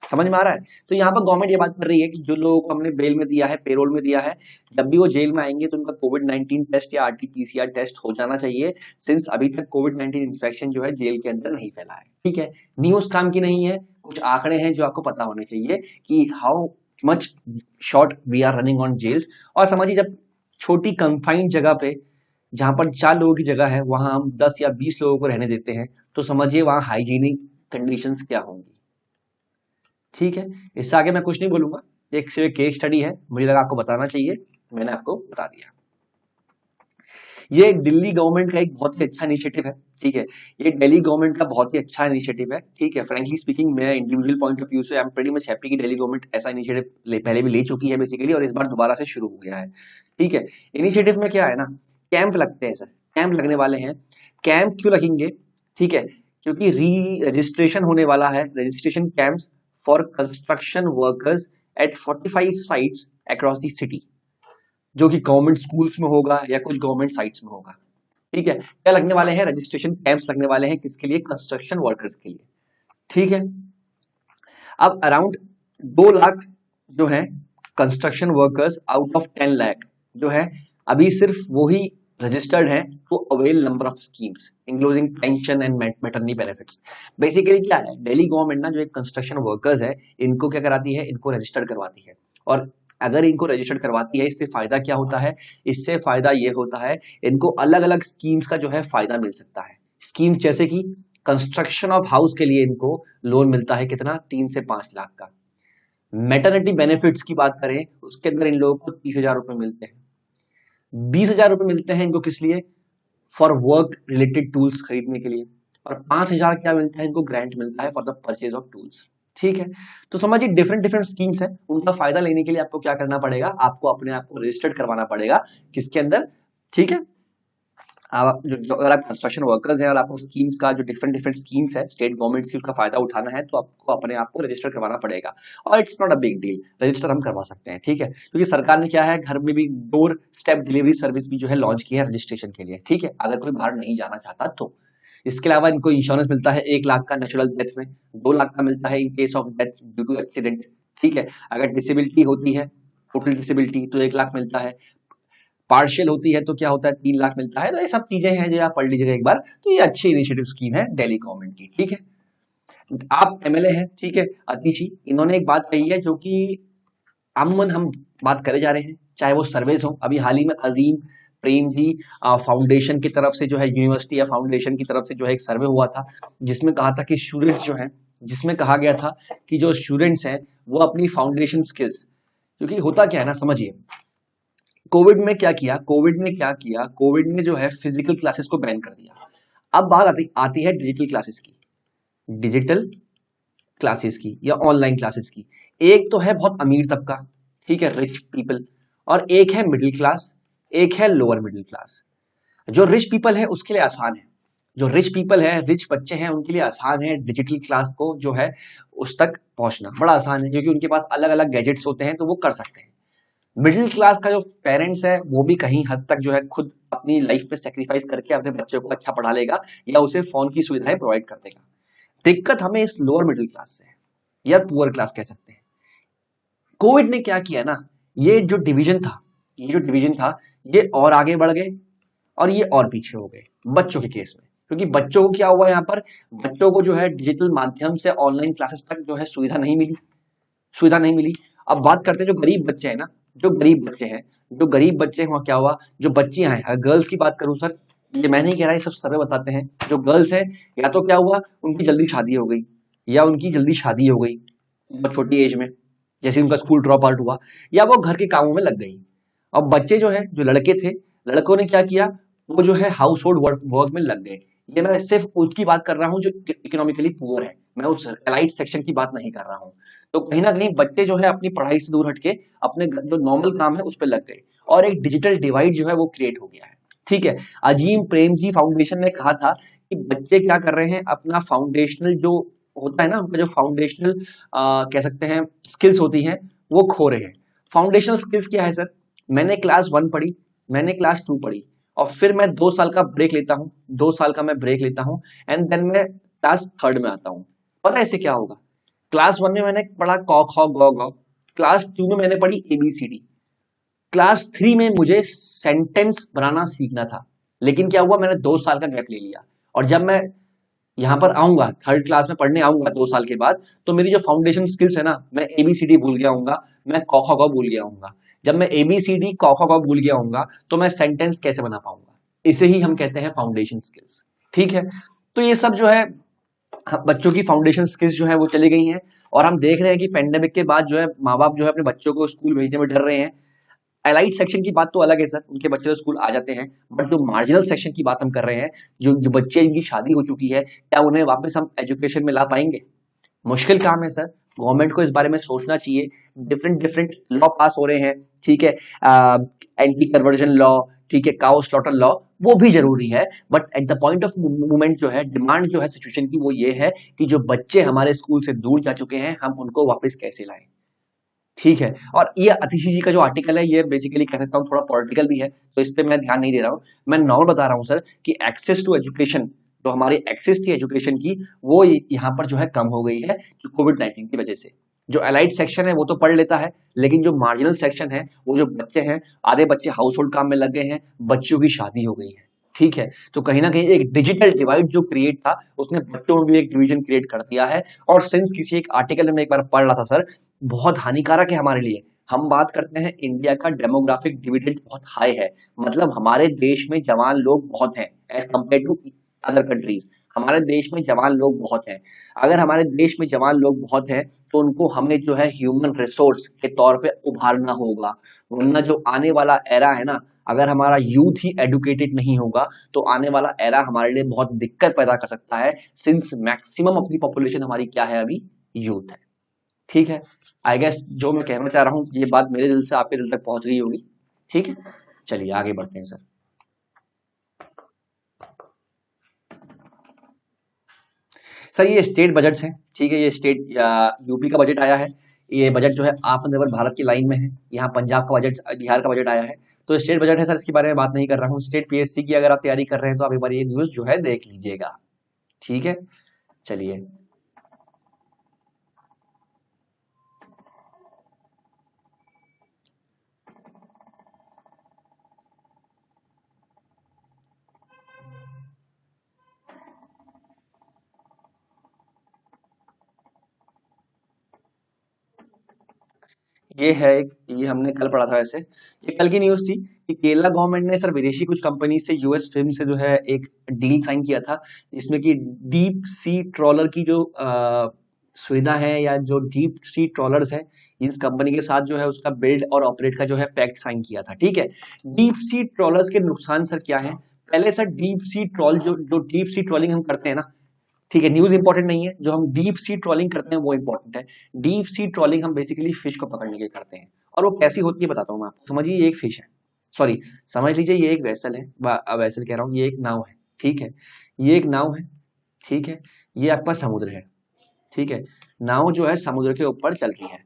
समझ में आ रहा है, तो यहाँ पर गवर्नमेंट ये बात कर रही है कि जो लोगों को हमने बेल में दिया है, पेरोल में दिया है, जब भी वो जेल में आएंगे तो उनका कोविड-19 टेस्ट या आरटी-पीसीआर टेस्ट हो जाना चाहिए, सिंस अभी तक कोविड-19 इन्फेक्शन जो है जेल के अंदर नहीं फैला है, ठीक है। न्यूज काम की नहीं है, कुछ आंकड़े हैं जो आपको पता होने चाहिए कि how much short we are running on jails. और समझिए जब छोटी कंफाइंड जगह पे, जहां पर 4 लोगों की जगह है, वहां हम 10 या 20 लोगों को रहने देते हैं, तो समझिए वहां हाइजीनिक कंडीशंस क्या होंगी, ठीक है। इससे आगे मैं कुछ नहीं बोलूंगा, एक सिर्फ केस स्टडी है, मुझे लगा आपको बताना चाहिए, मैंने आपको बता दिया। ये दिल्ली गवर्नमेंट का एक बहुत ही अच्छा इनिशिएटिव है, ठीक है, ये दिल्ली गवर्नमेंट का बहुत ही अच्छा इनिशिएटिव है, ठीक है। फ्रैंकली स्पीकिंग, मैं इंडिविजुअल पॉइंट ऑफ व्यू से I am pretty much happy कि दिल्ली गवर्नमेंट ऐसा इनिशिएटिव पहले भी ले चुकी है बेसिकली, और इस बार दोबारा से शुरू हो गया है, ठीक है। इनिशिएटिव में क्या है ना, कैंप लगते हैं सर, कैंप लगने वाले हैं। कैंप क्यों लगेंगे, ठीक है, क्योंकि री रजिस्ट्रेशन होने वाला है, registration camps for construction workers at 45 sites across the city, जो कि गवर्नमेंट स्कूल्स में होगा या कुछ गवर्नमेंट साइट्स में होगा, ठीक है। क्या लगने वाले हैं, रजिस्ट्रेशन कैंप्स लगने वाले हैं, किसके लिए, कंस्ट्रक्शन वर्कर्स के लिए, ठीक है। अब अराउंड 2 लाख जो है construction workers out of 10 lakh जो है, अभी सिर्फ वो ही रजिस्टर्ड हैं to avail number of schemes including pension and maternity benefits. Basically क्या है, दिल्ली गवर्नमेंट ना जो एक कंस्ट्रक्शन वर्कर्स है, इनको क्या कराती है, इनको रजिस्टर्ड करवाती है, और अगर इनको रजिस्टर्ड करवाती है, इससे फायदा क्या होता है, इससे फायदा ये होता है, इनको अलग अलग स्कीम्स का जो है फायदा मिल सकता है। स्कीम्स जैसे कि कंस्ट्रक्शन ऑफ हाउस के लिए इनको लोन मिलता है, कितना, 3 से 5 लाख का। मैटरनिटी बेनिफिट्स की बात करें, उसके अंदर इन लोगों को 30,000 रुपए मिलते हैं। 20,000 रुपए मिलते हैं इनको किस लिए, फॉर वर्क रिलेटेड टूल्स खरीदने के लिए, और 5,000 क्या मिलता है इनको, ग्रांट मिलता है for the purchase of tools, ठीक है। तो समझिए डिफरेंट डिफरेंट स्कीम्स हैं, उनका फायदा लेने के लिए आपको क्या करना पड़ेगा, आपको अपने आप को रजिस्टर्ड करवाना पड़ेगा, किसके अंदर, ठीक है। आप अगर आप कंस्ट्रक्शन वर्कर्स हैं और आपको स्कीम्स का जो डिफरेंट डिफरेंट स्कीम्स है स्टेट गवर्नमेंट की, उसका फायदा उठाना है, तो आपको अपने आप को रजिस्टर करवाना पड़ेगा, और it's not a big deal, register हम करवा सकते हैं, ठीक है, क्योंकि सरकार ने क्या है, घर में भी डोर स्टेप डिलीवरी सर्विस भी जो है लॉन्च की है रजिस्ट्रेशन के लिए, ठीक है, अगर कोई बाहर नहीं जाना चाहता तो। इसके अलावा इनको इंश्योरेंस मिलता है 1 लाख का नेचुरल डेथ में, 2 लाख का मिलता है in case of death due to accident, ठीक है। अगर डिसेबिलिटी होती है, टोटल डिसेबिलिटी, तो 1 लाख मिलता है, पार्शियल होती है तो क्या होता है, 3 लाख मिलता है। तो ये सब चीजें हैं जो आप पढ़ लीजिएगा एक बार, तो ये अच्छी इनिशिएटिव स्कीम है दिल्ली गवर्नमेंट की, ठीक है। आप एमएलए हैं, ठीक है, अतीश जी, इन्होंने एक बात कही है जो कि अमूमन हम बात करे जा रहे हैं, चाहे वो सर्वेज हो, अभी हाल ही में अजीम प्रेमजी फाउंडेशन की तरफ से जो है, यूनिवर्सिटी या फाउंडेशन की तरफ से जो है एक सर्वे हुआ था, जिसमें कहा था कि स्टूडेंट्स जो हैं, जिसमें कहा गया था कि जो स्टूडेंट्स हैं वो अपनी फाउंडेशन स्किल्स, क्योंकि होता क्या है ना, समझिए कोविड में क्या किया, कोविड ने जो है फिजिकल क्लासेस को बैन कर दिया। अब बात आती है डिजिटल क्लासेस की, डिजिटल क्लासेस की या ऑनलाइन क्लासेस की। एक तो है बहुत अमीर तबका, ठीक है, रिच पीपल, और एक है मिडिल क्लास, एक है लोअर मिडिल क्लास। जो रिच पीपल है उसके लिए आसान है, जो रिच पीपल है, रिच बच्चे हैं, उनके लिए आसान है डिजिटल क्लास को जो है उस तक पहुंचना, बड़ा आसान है, क्योंकि उनके पास अलग अलग गैजेट्स होते हैं तो वो कर सकते हैं। मिडिल क्लास का जो पेरेंट्स है वो भी कहीं हद तक जो है खुद अपनी लाइफ में सेक्रीफाइस करके अपने बच्चों को अच्छा पढ़ा लेगा या उसे फोन की सुविधाएं प्रोवाइड कर देगा। दिक्कत हमें इस लोअर मिडिल क्लास से है या पुअर क्लास कह सकते हैं। कोविड ने क्या किया ना, ये जो डिवीजन था, ये और आगे बढ़ गए और ये और पीछे हो गए बच्चों के केस में। क्योंकि बच्चों को क्या हुआ यहाँ पर, बच्चों को जो है डिजिटल माध्यम से ऑनलाइन क्लासेस तक जो है सुविधा नहीं मिली। अब बात करते हैं जो गरीब बच्चे हैं ना, जो गरीब बच्चे हैं वहाँ क्या हुआ, जो बच्चियां हैं, अगर गर्ल्स की बात करूं सर, ये मैं नहीं कह रहा, ये सब सर्वे बताते हैं, जो गर्ल्स हैं या तो क्या हुआ उनकी जल्दी शादी हो गई, बहुत छोटी एज में, जैसे उनका स्कूल ड्रॉप आउट हुआ, या वो घर के कामों में लग गई। अब बच्चे जो है, जो लड़के थे, लड़कों ने क्या किया, वो जो है हाउस होल्ड वर्क में लग गए। ये मैं सिर्फ उसकी बात कर रहा हूँ जो इकोनॉमिकली पुअर है, मैं उस एलाइट सेक्शन की बात नहीं कर रहा हूँ। तो कहीं ना कहीं बच्चे जो है अपनी पढ़ाई से दूर हटके अपने जो नॉर्मल काम है उस पर लग गए और एक डिजिटल डिवाइड जो है वो क्रिएट हो गया है। ठीक है, अजीम प्रेमजी फाउंडेशन ने कहा था कि बच्चे क्या कर रहे हैं, अपना फाउंडेशनल जो होता है ना, उनका जो फाउंडेशनल कह सकते हैं स्किल्स होती हैं वो खो रहे हैं। फाउंडेशनल स्किल्स क्या है सर, मैंने क्लास 1 पढ़ी, मैंने क्लास 2 पढ़ी और फिर मैं 2 साल का ब्रेक लेता हूँ, 2 साल का मैं ब्रेक लेता हूँ एंड देन मैं क्लास 3rd में आता हूँ। पता है इससे क्या होगा, क्लास 1 में मैंने पढ़ा क ख ग घ, क्लास 2 में मैंने पढ़ी ABCD, क्लास 3 में मुझे सेंटेंस बनाना सीखना था, लेकिन क्या हुआ, मैंने 2 साल का गैप ले लिया और जब मैं यहाँ पर आऊंगा 3rd क्लास में पढ़ने आऊंगा 2 साल के बाद, तो मेरी जो फाउंडेशन स्किल्स है ना, मैं ABCD भूल गया हूंगा, मैं क ख ग भूल गया हूंगा। जब मैं ABCD क ख ग भूल गया हूंगा तो मैं सेंटेंस कैसे बना पाऊंगा, इसे ही हम कहते हैं फाउंडेशन स्किल्स। ठीक है, तो ये सब जो है बच्चों की फाउंडेशन स्किल्स जो है वो चली गई हैं और हम देख रहे हैं कि पेंडेमिक के बाद जो है माँ बाप जो है अपने बच्चों को स्कूल भेजने में डर रहे हैं। एलाइट सेक्शन की बात तो अलग है सर, उनके बच्चे तो स्कूल आ जाते हैं, बट जो मार्जिनल सेक्शन की बात हम कर रहे हैं, जो बच्चे जिनकी शादी हो चुकी है, क्या उन्हें वापस हम एजुकेशन में ला पाएंगे? मुश्किल काम है सर, गवर्नमेंट को इस बारे में सोचना चाहिए। डिफरेंट डिफरेंट लॉ पास हो रहे हैं, ठीक है, एंटी कन्वर्जन लॉ, ठीक है, काउ स्लॉटर लॉ, वो भी जरूरी है, but at the point of movement जो है, डिमांड जो है सिचुएशन की, वो ये है कि जो बच्चे हमारे स्कूल से दूर जा चुके हैं हम उनको वापस कैसे लाएं। ठीक है, और ये अतिशी जी का जो आर्टिकल है ये बेसिकली कह सकता हूँ थोड़ा पॉलिटिकल भी है, तो इस पे मैं ध्यान नहीं दे रहा हूँ। मैं नॉर्मल बता रहा हूँ सर कि एक्सेस टू एजुकेशन, जो हमारी एक्सेस थी एजुकेशन की, वो यहाँ पर जो है कम हो गई है कोविड-19 की वजह से। जो एलाइट सेक्शन है वो तो पढ़ लेता है, लेकिन जो मार्जिनल सेक्शन है, वो जो बच्चे हैं, आधे बच्चे हाउस होल्ड काम में लग गए हैं, बच्चों की शादी हो गई है। ठीक है, तो कहीं ना कहीं एक डिजिटल डिवाइड जो क्रिएट था उसने बच्चों में भी एक डिवीजन क्रिएट कर दिया है। और सिंस किसी एक आर्टिकल में एक बार पढ़ रहा था सर, बहुत हानिकारक है हमारे लिए। हम बात करते हैं इंडिया का डेमोग्राफिक डिविडेंड बहुत हाई है, मतलब हमारे देश में जवान लोग बहुत हैं as compare to other countries. हमारे देश में जवान लोग बहुत हैं, अगर हमारे देश में जवान लोग बहुत हैं तो उनको हमें जो है ह्यूमन रिसोर्स के तौर पे उभारना होगा, वरना जो आने वाला एरा है ना, अगर हमारा यूथ ही एडुकेटेड नहीं होगा तो आने वाला एरा हमारे लिए बहुत दिक्कत पैदा कर सकता है, सिंस मैक्सिमम अपनी पॉपुलेशन हमारी क्या है अभी, यूथ है। ठीक है, आई गेस जो मैं कहना चाह रहा हूँ ये बात मेरे दिल से आपके दिल तक पहुंच रही होगी। ठीक है, चलिए आगे बढ़ते हैं सर। सर ये स्टेट बजट्स हैं, ठीक है, ये स्टेट यूपी का बजट आया है, ये बजट जो है आत्मनिर्भर भारत की लाइन में है। यहाँ पंजाब का बजट, बिहार का बजट आया है, तो स्टेट बजट है सर, इसके बारे में बात नहीं कर रहा हूँ। स्टेट PSC की अगर आप तैयारी कर रहे हैं तो आप एक बार ये न्यूज जो है देख लीजिएगा। ठीक है, चलिए। ये है एक, ये हमने कल पढ़ा था ऐसे, ये कल की न्यूज थी कि केरला गवर्नमेंट ने सर विदेशी कुछ कंपनी से यूएस फिल्म से जो है एक डील साइन किया था, जिसमें कि डीप सी ट्रॉलर की जो सुविधा है या जो डीप सी ट्रॉलर्स है, इस कंपनी के साथ जो है उसका बिल्ड और ऑपरेट का जो है पैक्ट साइन किया था। ठीक है, डीप सी ट्रॉलर्स के नुकसान सर क्या है, पहले सर डीप सी ट्रॉल जो जो डीप सी ट्रॉलिंग हम करते हैं ना, ठीक है, न्यूज इंपॉर्टेंट नहीं है, जो हम डीप सी ट्रॉलिंग करते हैं वो इंपॉर्टेंट है। डीप सी ट्रॉलिंग हम बेसिकली फिश को पकड़ने के लिए करते हैं, और वो कैसी होती है बताता हूँ मैं आपको। समझिए ये एक फिश है, सॉरी समझ लीजिए ये एक वेसल है, वेसल कह रहा हूँ, ये एक नाव है। ठीक है, ये एक नाव है, ठीक है, ये आपका समुद्र है। ठीक है, नाव जो है समुद्र के ऊपर चल रही है।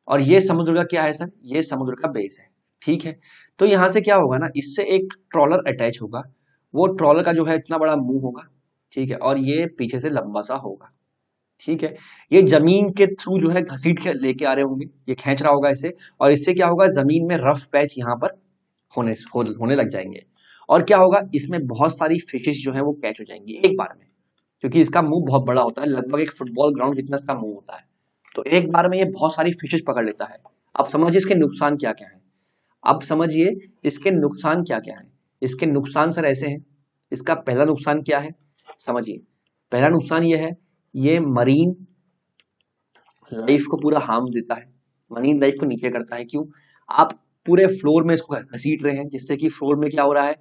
और ये समुद्र का क्या है सर, ये समुद्र का बेस है, ठीक है। तो यहां से क्या होगा ना, इससे एक ट्रॉलर अटैच होगा, वो ट्रॉलर का जो है इतना बड़ा मुंह होगा, ठीक है, और ये पीछे से लंबा सा होगा, ठीक है। ये जमीन के थ्रू जो है घसीट के लेके आ रहे होंगे, ये खींच रहा होगा इसे, और इससे क्या होगा, जमीन में रफ पैच यहाँ पर होने लग जाएंगे, और क्या होगा, इसमें बहुत सारी फिशेस जो है वो कैच हो जाएंगी एक बार में, क्योंकि इसका मुंह बहुत बड़ा होता है, लगभग एक फुटबॉल ग्राउंड जितना इसका मुंह होता है। तो एक बार में ये बहुत सारी फिशेस पकड़ लेता है। अब समझिए इसके नुकसान क्या क्या है, अब समझिए इसके नुकसान क्या क्या है। इसके नुकसान सर ऐसे हैं, इसका पहला नुकसान क्या है, समझिए। पहला नुकसान ये है, ये मरीन लाइफ को पूरा हार्म देता है, मरीन लाइफ को नीचे करता है। क्यों, आप पूरे फ्लोर में इसको घसीट रहे हैं, जिससे कि फ्लोर में क्या हो रहा है,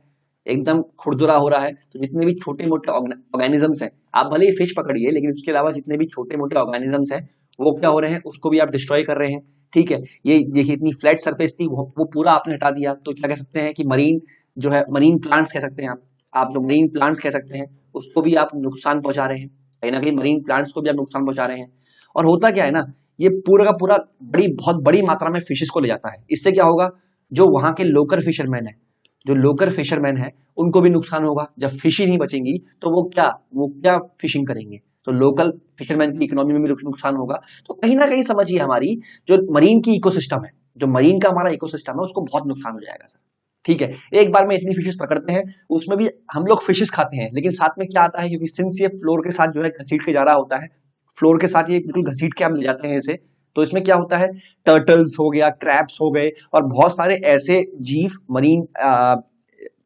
एकदम खुरदुरा हो रहा है। तो जितने भी छोटे मोटे ऑर्गेनिजम्स हैं, आप भले ही फिश पकड़िए, लेकिन उसके अलावा जितने भी छोटे मोटे ऑर्गेनिजम्स हैं वो क्या हो रहे हैं, उसको भी आप डिस्ट्रॉय कर रहे हैं, ठीक है। ये देखिए इतनी फ्लैट सरफेस थी, वो पूरा आपने हटा दिया, तो क्या कह सकते हैं कि मरीन जो है, मरीन प्लांट्स कह सकते हैं आप जो मरीन प्लांट्स कह सकते हैं, उसको भी आप नुकसान पहुंचा रहे हैं, कहीं ना कहीं मरीन प्लांट्स को भी आप नुकसान पहुंचा रहे हैं। और होता क्या है ना, ये पूरा का पूरा बहुत बड़ी मात्रा में फिशेस को ले जाता है। इससे क्या होगा, जो वहां के लोकल फिशरमैन है, जो लोकल फिशरमैन है, उनको भी नुकसान होगा। जब फिश ही नहीं बचेंगी तो वो क्या फिशिंग करेंगे, तो लोकल फिशरमैन की इकोनॉमी में भी नुकसान होगा। तो कहीं ना कहीं समझिए, हमारी जो मरीन की इकोसिस्टम है, जो मरीन का हमारा इकोसिस्टम है, उसको बहुत नुकसान हो जाएगा सर, ठीक है। एक बार में इतनी फिशेस पकड़ते हैं, उसमें भी हम लोग फिशेस खाते हैं, लेकिन साथ में क्या आता है, क्योंकि सिंस ये फ्लोर के साथ जो है घसीट के जा रहा होता है, फ्लोर के साथ ये बिल्कुल घसीट के हम ले जाते हैं इसे, तो इसमें क्या होता है, टर्टल्स हो गया, क्रैब्स हो गए, और बहुत सारे ऐसे जीव, मरीन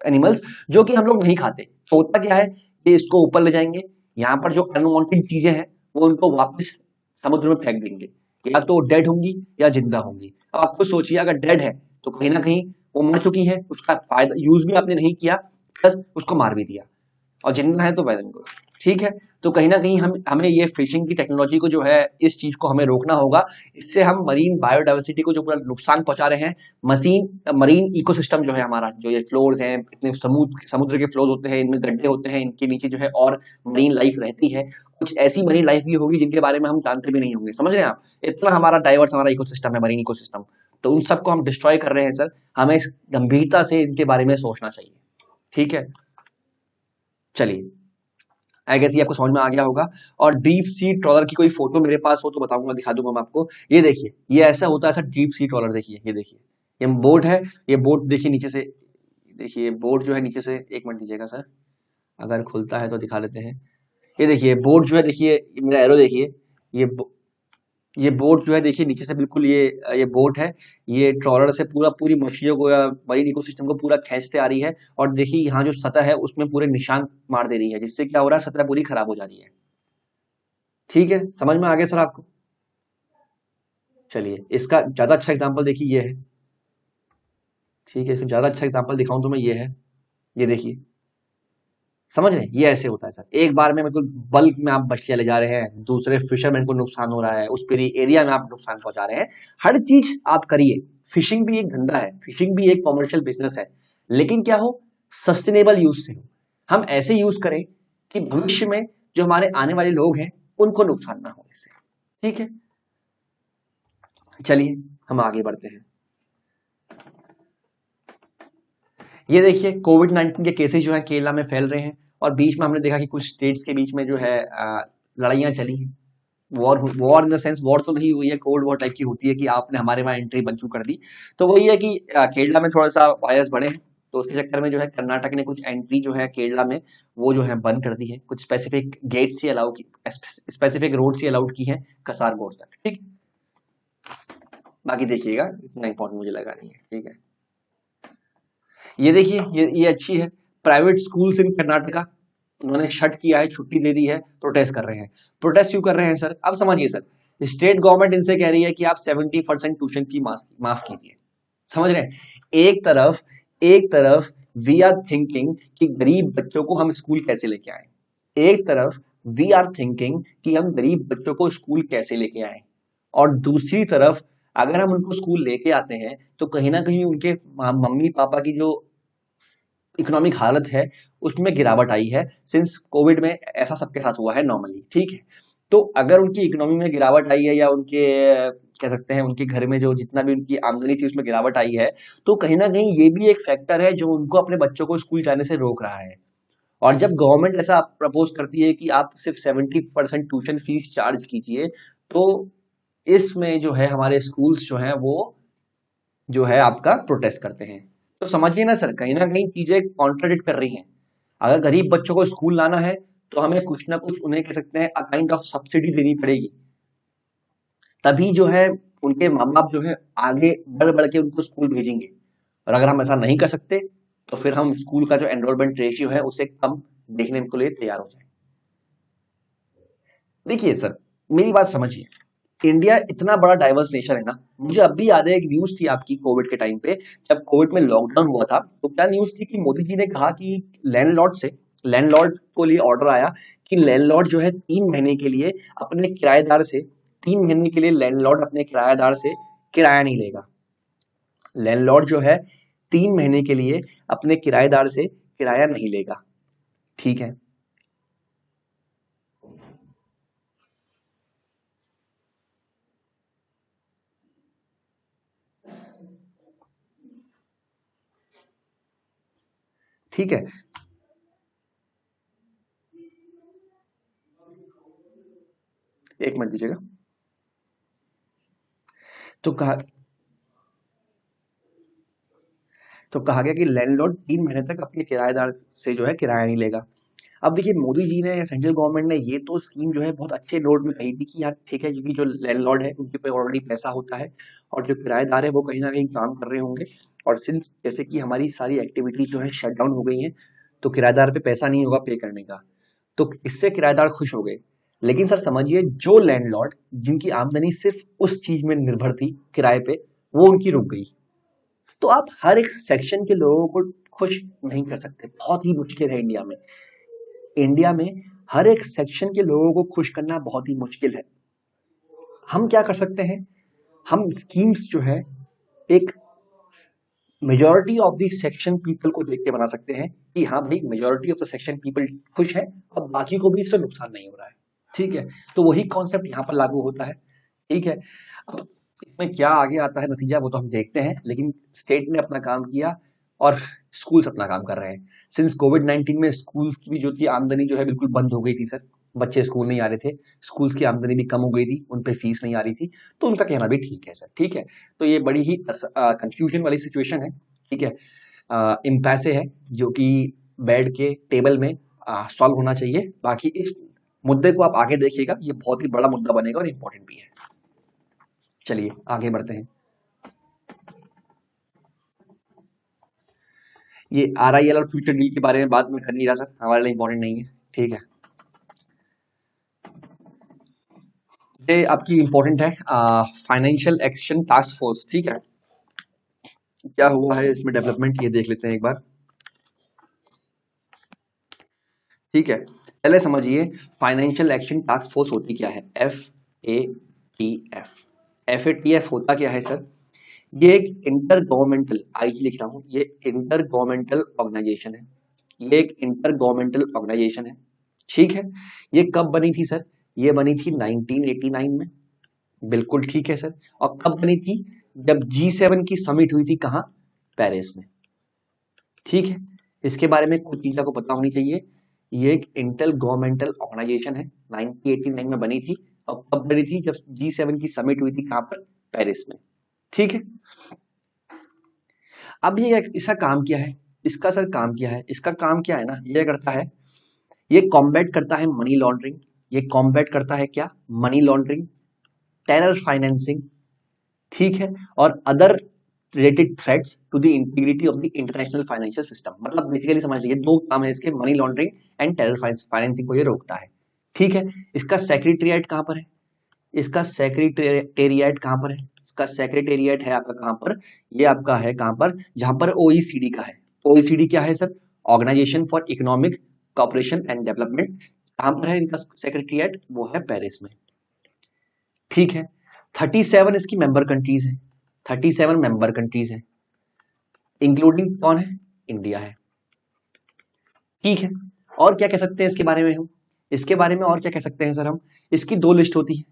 एनिमल्स, जो कि हम लोग नहीं खाते। तो होता क्या है, ये इसको ऊपर ले जाएंगे, यहाँ पर जो अनवांटेड चीजें हैं वो उनको वापस समुद्र में फेंक देंगे, या तो डेड होंगी या जिंदा होंगी। अब आपको सोचिए, अगर डेड है तो कहीं ना कहीं वो मर चुकी है, उसका फायदा यूज भी आपने नहीं किया, प्लस उसको मार भी दिया, और जिंदा है तो वेल एंड गुड, ठीक है। तो कहीं ना कहीं हमें ये फिशिंग की टेक्नोलॉजी को जो है, इस चीज को हमें रोकना होगा। इससे हम मरीन बायोडाइवर्सिटी को जो पूरा नुकसान पहुंचा रहे हैं, मरीन इकोसिस्टम जो है हमारा, जो ये फ्लोर्स हैं, इतने समुद्र के फ्लोर्स होते हैं, इनमें गड्ढे होते हैं, इनके नीचे जो है और मरीन लाइफ रहती है। कुछ ऐसी मरीन लाइफ भी होगी जिनके बारे में हम जानते भी नहीं होंगे, समझ रहे हैं आप, इतना हमारा डाइवर्स हमारा इकोसिस्टम है, मरीन इकोसिस्टम। तो उन सबको हम डिस्ट्रॉय कर रहे हैं सर, हमें गंभीरता से इनके बारे में सोचना चाहिए, ठीक है। चलिए, आई गेस ये आपको समझ में आ गया होगा। और डीप सी ट्रॉलर की कोई फोटो मेरे पास हो तो बताऊंगा, दिखा दूंगा मैं आपको। ये देखिए, ये ऐसा होता है सर, डीप सी ट्रॉलर, देखिए ये देखिए, ये बोट है, ये बोट देखिए नीचे से, देखिए बोट जो है नीचे से, एक मिनट दीजिएगा सर, अगर खुलता है तो दिखा लेते हैं। ये देखिए बोट जो है, देखिए मेरा एरो देखिए, ये ये बोट जो है देखिए नीचे से बिल्कुल, ये बोट है, ये ट्रॉलर से पूरी मछलियों को या मरीन इकोसिस्टम को पूरा खींचते आ रही है। और देखिए यहाँ जो सतह है उसमें पूरे निशान मार दे रही है, जिससे क्या हो रहा है, सतह पूरी खराब हो जा रही है, ठीक है। समझ में आ गया सर आपको। चलिए, इसका ज्यादा अच्छा एग्जाम्पल देखिए ये है, ठीक है, इसका ज्यादा अच्छा एग्जाम्पल दिखाऊं तो मैं, ये है, ये देखिए, समझ रहे हैं, ये ऐसे होता है सर। एक बार में बिल्कुल बल्क में आप मछलियां ले जा रहे हैं, दूसरे फिशरमैन को नुकसान हो रहा है, उस पूरी एरिया में आप नुकसान पहुंचा रहे हैं। हर चीज आप करिए, फिशिंग भी एक धंधा है, फिशिंग भी एक कॉमर्शियल बिजनेस है, लेकिन क्या हो, सस्टेनेबल यूज से हो। हम ऐसे यूज करें कि भविष्य में जो हमारे आने वाले लोग हैं उनको नुकसान ना हो इससे, ठीक है। चलिए, हम आगे बढ़ते हैं। ये देखिए, कोविड 19 के केसेस जो है केरला में फैल रहे हैं, और बीच में हमने देखा कि कुछ स्टेट्स के बीच में जो है लड़ाइयां चली हैं। War in the sense, war तो नहीं हुई है, कोल्ड वॉर टाइप की होती है कि आपने हमारे वहां एंट्री बंद क्यों कर दी। तो वही है कि केरला में थोड़ा सा वायरस बढ़े हैं, तो उसके चक्कर में जो है कर्नाटक ने कुछ एंट्री जो है केरला में, वो जो है बंद कर दी है, कुछ स्पेसिफिक गेट से अलाउ की, स्पेसिफिक रोड से अलाउड की है, कसारगोड तक, ठीक। बाकी देखिएगा, इतना इंपॉर्टेंट मुझे लगा नहीं है, ठीक है। ये देखिए, ये अच्छी है, प्राइवेट स्कूल्स इन कर्नाटका, उन्होंने शट किया है, छुट्टी दे दी है, प्रोटेस्ट कर रहे हैं। प्रोटेस्ट क्यों कर रहे हैं सर, अब समझिए सर, स्टेट गवर्नमेंट इनसे कह रही है कि आप 70% ट्यूशन फी माफ कीजिए, समझ रहे हैं। एक तरफ वी आर थिंकिंग कि गरीब बच्चों को हम स्कूल कैसे लेके आए, एक तरफ वी आर थिंकिंग कि हम गरीब बच्चों को स्कूल कैसे लेके आए, और दूसरी तरफ अगर हम उनको स्कूल लेके आते हैं तो कहीं ना कहीं उनके मम्मी पापा की जो इकोनॉमिक हालत है उसमें गिरावट आई है, सिंस कोविड में ऐसा सबके साथ हुआ है नॉर्मली, ठीक है। तो अगर उनकी इकोनॉमी में गिरावट आई है या उनके कह सकते हैं उनके घर में जो जितना भी उनकी आमदनी थी उसमें गिरावट आई है, तो कहीं ना कहीं ये भी एक फैक्टर है जो उनको अपने बच्चों को स्कूल जाने से रोक रहा है। और जब गवर्नमेंट ऐसा प्रपोज करती है कि आप सिर्फ 70% ट्यूशन फीस चार्ज कीजिए, तो इसमें जो है हमारे स्कूल्स जो हैं वो जो है आपका प्रोटेस्ट करते हैं। तो समझिए ना कहीं चीजें कॉन्ट्राडिक्ट कर रही हैं। अगर गरीब बच्चों को स्कूल लाना है तो हमें कुछ ना कुछ उन्हें कह सकते हैं अ काइंड ऑफ सब्सिडी देनी पड़ेगी, तभी जो है उनके माँ बाप जो है आगे बढ़ बढ़ के उनको स्कूल भेजेंगे। और अगर हम ऐसा नहीं कर सकते तो फिर हम स्कूल का जो एनरोलमेंट रेशियो है उसे कम देखने को लिए तैयार हो जाए। देखिए सर, मेरी बात समझिए, इंडिया इतना बड़ा डाइवर्स नेशन है ना। मुझे अब भी याद है एक न्यूज थी आपकी कोविड के टाइम पे, जब कोविड में लॉकडाउन हुआ था तो क्या न्यूज थी कि मोदी जी ने कहा कि लैंडलॉर्ड को लिए ऑर्डर आया कि लैंडलॉर्ड जो है 3 महीने के लिए अपने किराएदार से 3 महीने के लिए लैंडलॉर्ड अपने किराएदार से किराया नहीं लेगा। लैंडलॉर्ड जो है 3 महीने के लिए अपने किराएदार से किराया नहीं लेगा। ठीक है, ठीक है। एक मिनट दीजिएगा। तो कहा तो कहा गया कि लैंडलॉर्ड 3 महीने तक अपने किराएदार से जो है किराया नहीं लेगा। अब देखिए, मोदी जी ने या सेंट्रल गवर्नमेंट ने ये तो स्कीम जो है बहुत अच्छे नोट में कही थी कि यार ठीक है, क्योंकि जो लैंडलॉर्ड है उनके पे ऑलरेडी पैसा होता है और जो किराएदार है वो कहीं ना कहीं काम कर रहे होंगे। और सिंस जैसे कि हमारी सारी एक्टिविटी जो है शट डाउन हो गई है, तो किराएदार पे पैसा नहीं होगा पे करने का, तो इससे किराएदार खुश हो गए। लेकिन सर समझिए, जो लैंडलॉर्ड जिनकी आमदनी सिर्फ उस चीज में निर्भर थी, किराए पे, वो उनकी रुक गई। तो आप हर एक सेक्शन के लोगों को खुश नहीं कर सकते, बहुत ही मुश्किल है इंडिया में। इंडिया में हर एक सेक्शन के लोगों को खुश करना बहुत ही मुश्किल है। हम क्या कर सकते हैं, हम स्कीम्स जो है एक majority of the section people को देख के बना सकते हैं कि हाँ भाई, majority of the section people खुश है और बाकी को भी इससे नुकसान नहीं हो रहा है। ठीक है, तो वही कॉन्सेप्ट यहाँ पर लागू होता है। ठीक है, अब इसमें क्या आगे आता है नतीजा वो तो हम देखते हैं, लेकिन स्टेट ने अपना काम किया और स्कूल्स अपना काम कर रहे हैं। सिंस कोविड-19 में स्कूल्स की जो थी आमदनी जो है बिल्कुल बंद हो गई थी सर। बच्चे स्कूल नहीं आ रहे थे, स्कूल्स की आमदनी भी कम हो गई थी, उन पे फीस नहीं आ रही थी। तो उनका कहना भी ठीक है सर। ठीक है, तो ये बड़ी ही कंफ्यूजन वाली सिचुएशन है। ठीक है, इम्पैसे है जो कि बैठ के टेबल में सॉल्व होना चाहिए। बाकी इस मुद्दे को आप आगे देखिएगा, ये बहुत ही बड़ा मुद्दा बनेगा और इम्पोर्टेंट भी है। चलिए आगे बढ़ते हैं। ये RIL और फ्यूचर डील के बारे में बात मैं कर नहीं रहा सर, हमारे लिए इंपॉर्टेंट नहीं है। ठीक है, ये आपकी इंपॉर्टेंट है, फाइनेंशियल एक्शन टास्क फोर्स। ठीक है, क्या हुआ है इसमें डेवलपमेंट, ये देख लेते हैं एक बार। ठीक है, पहले समझिए फाइनेंशियल एक्शन टास्क फोर्स होती क्या है। FATF होता क्या है सर, ये एक इंटर गवर्नमेंटल, आई लिख रहा हूं, ये इंटर गवर्नमेंटल ऑर्गेनाइजेशन है। ये एक इंटर गवर्नमेंटल ऑर्गेनाइजेशन है। ठीक है, ये कब बनी थी सर, ये बनी थी 1989 में। बिल्कुल ठीक है सर। और कब बनी थी, जब G7 की समिट हुई थी, कहाँ, पेरिस में। ठीक है, इसके बारे में कुछ चीज़ों को पता होनी चाहिए। ये एक इंटर गवर्नमेंटल ऑर्गेनाइजेशन है, 1989 में बनी थी। और कब बनी थी, जब G7 की समिट हुई थी, कहाँ पर, पेरिस में। ठीक है, अब ये इसका काम क्या है, इसका सर काम क्या है, इसका काम क्या है ना, ये करता है, ये कॉम्बैट करता है मनी लॉन्ड्रिंग। ये कॉम्बैट करता है क्या, मनी लॉन्ड्रिंग, टेरर फाइनेंसिंग। ठीक है, और other related threats to the integrity of the international financial system. मतलब बेसिकली समझ लीजिए दो काम है इसके, money laundering and terror financing को ये रोकता है। ठीक है, इसका सेक्रेटेरिएट कहाँ पर है, इसका सेक्रेटेरिएट कहाँ पर है, इसका सेक्रेटेरिएट है आपका कहाँ पर, ये आपका है कहाँ पर, जहां पर OECD का है। OECD क्या है sir, organisation for economic cooperation and development. कहाँ पर है इनका सेक्रेटेरिएट, वो है पेरिस में। ठीक है, 37 इसकी मेंबर कंट्रीज है, 37 मेंबर कंट्रीज है, इंक्लूडिंग कौन है, इंडिया है। ठीक है, और क्या कह सकते हैं इसके बारे में हम, इसके बारे में और क्या कह सकते हैं सर हम, इसकी दो लिस्ट होती है,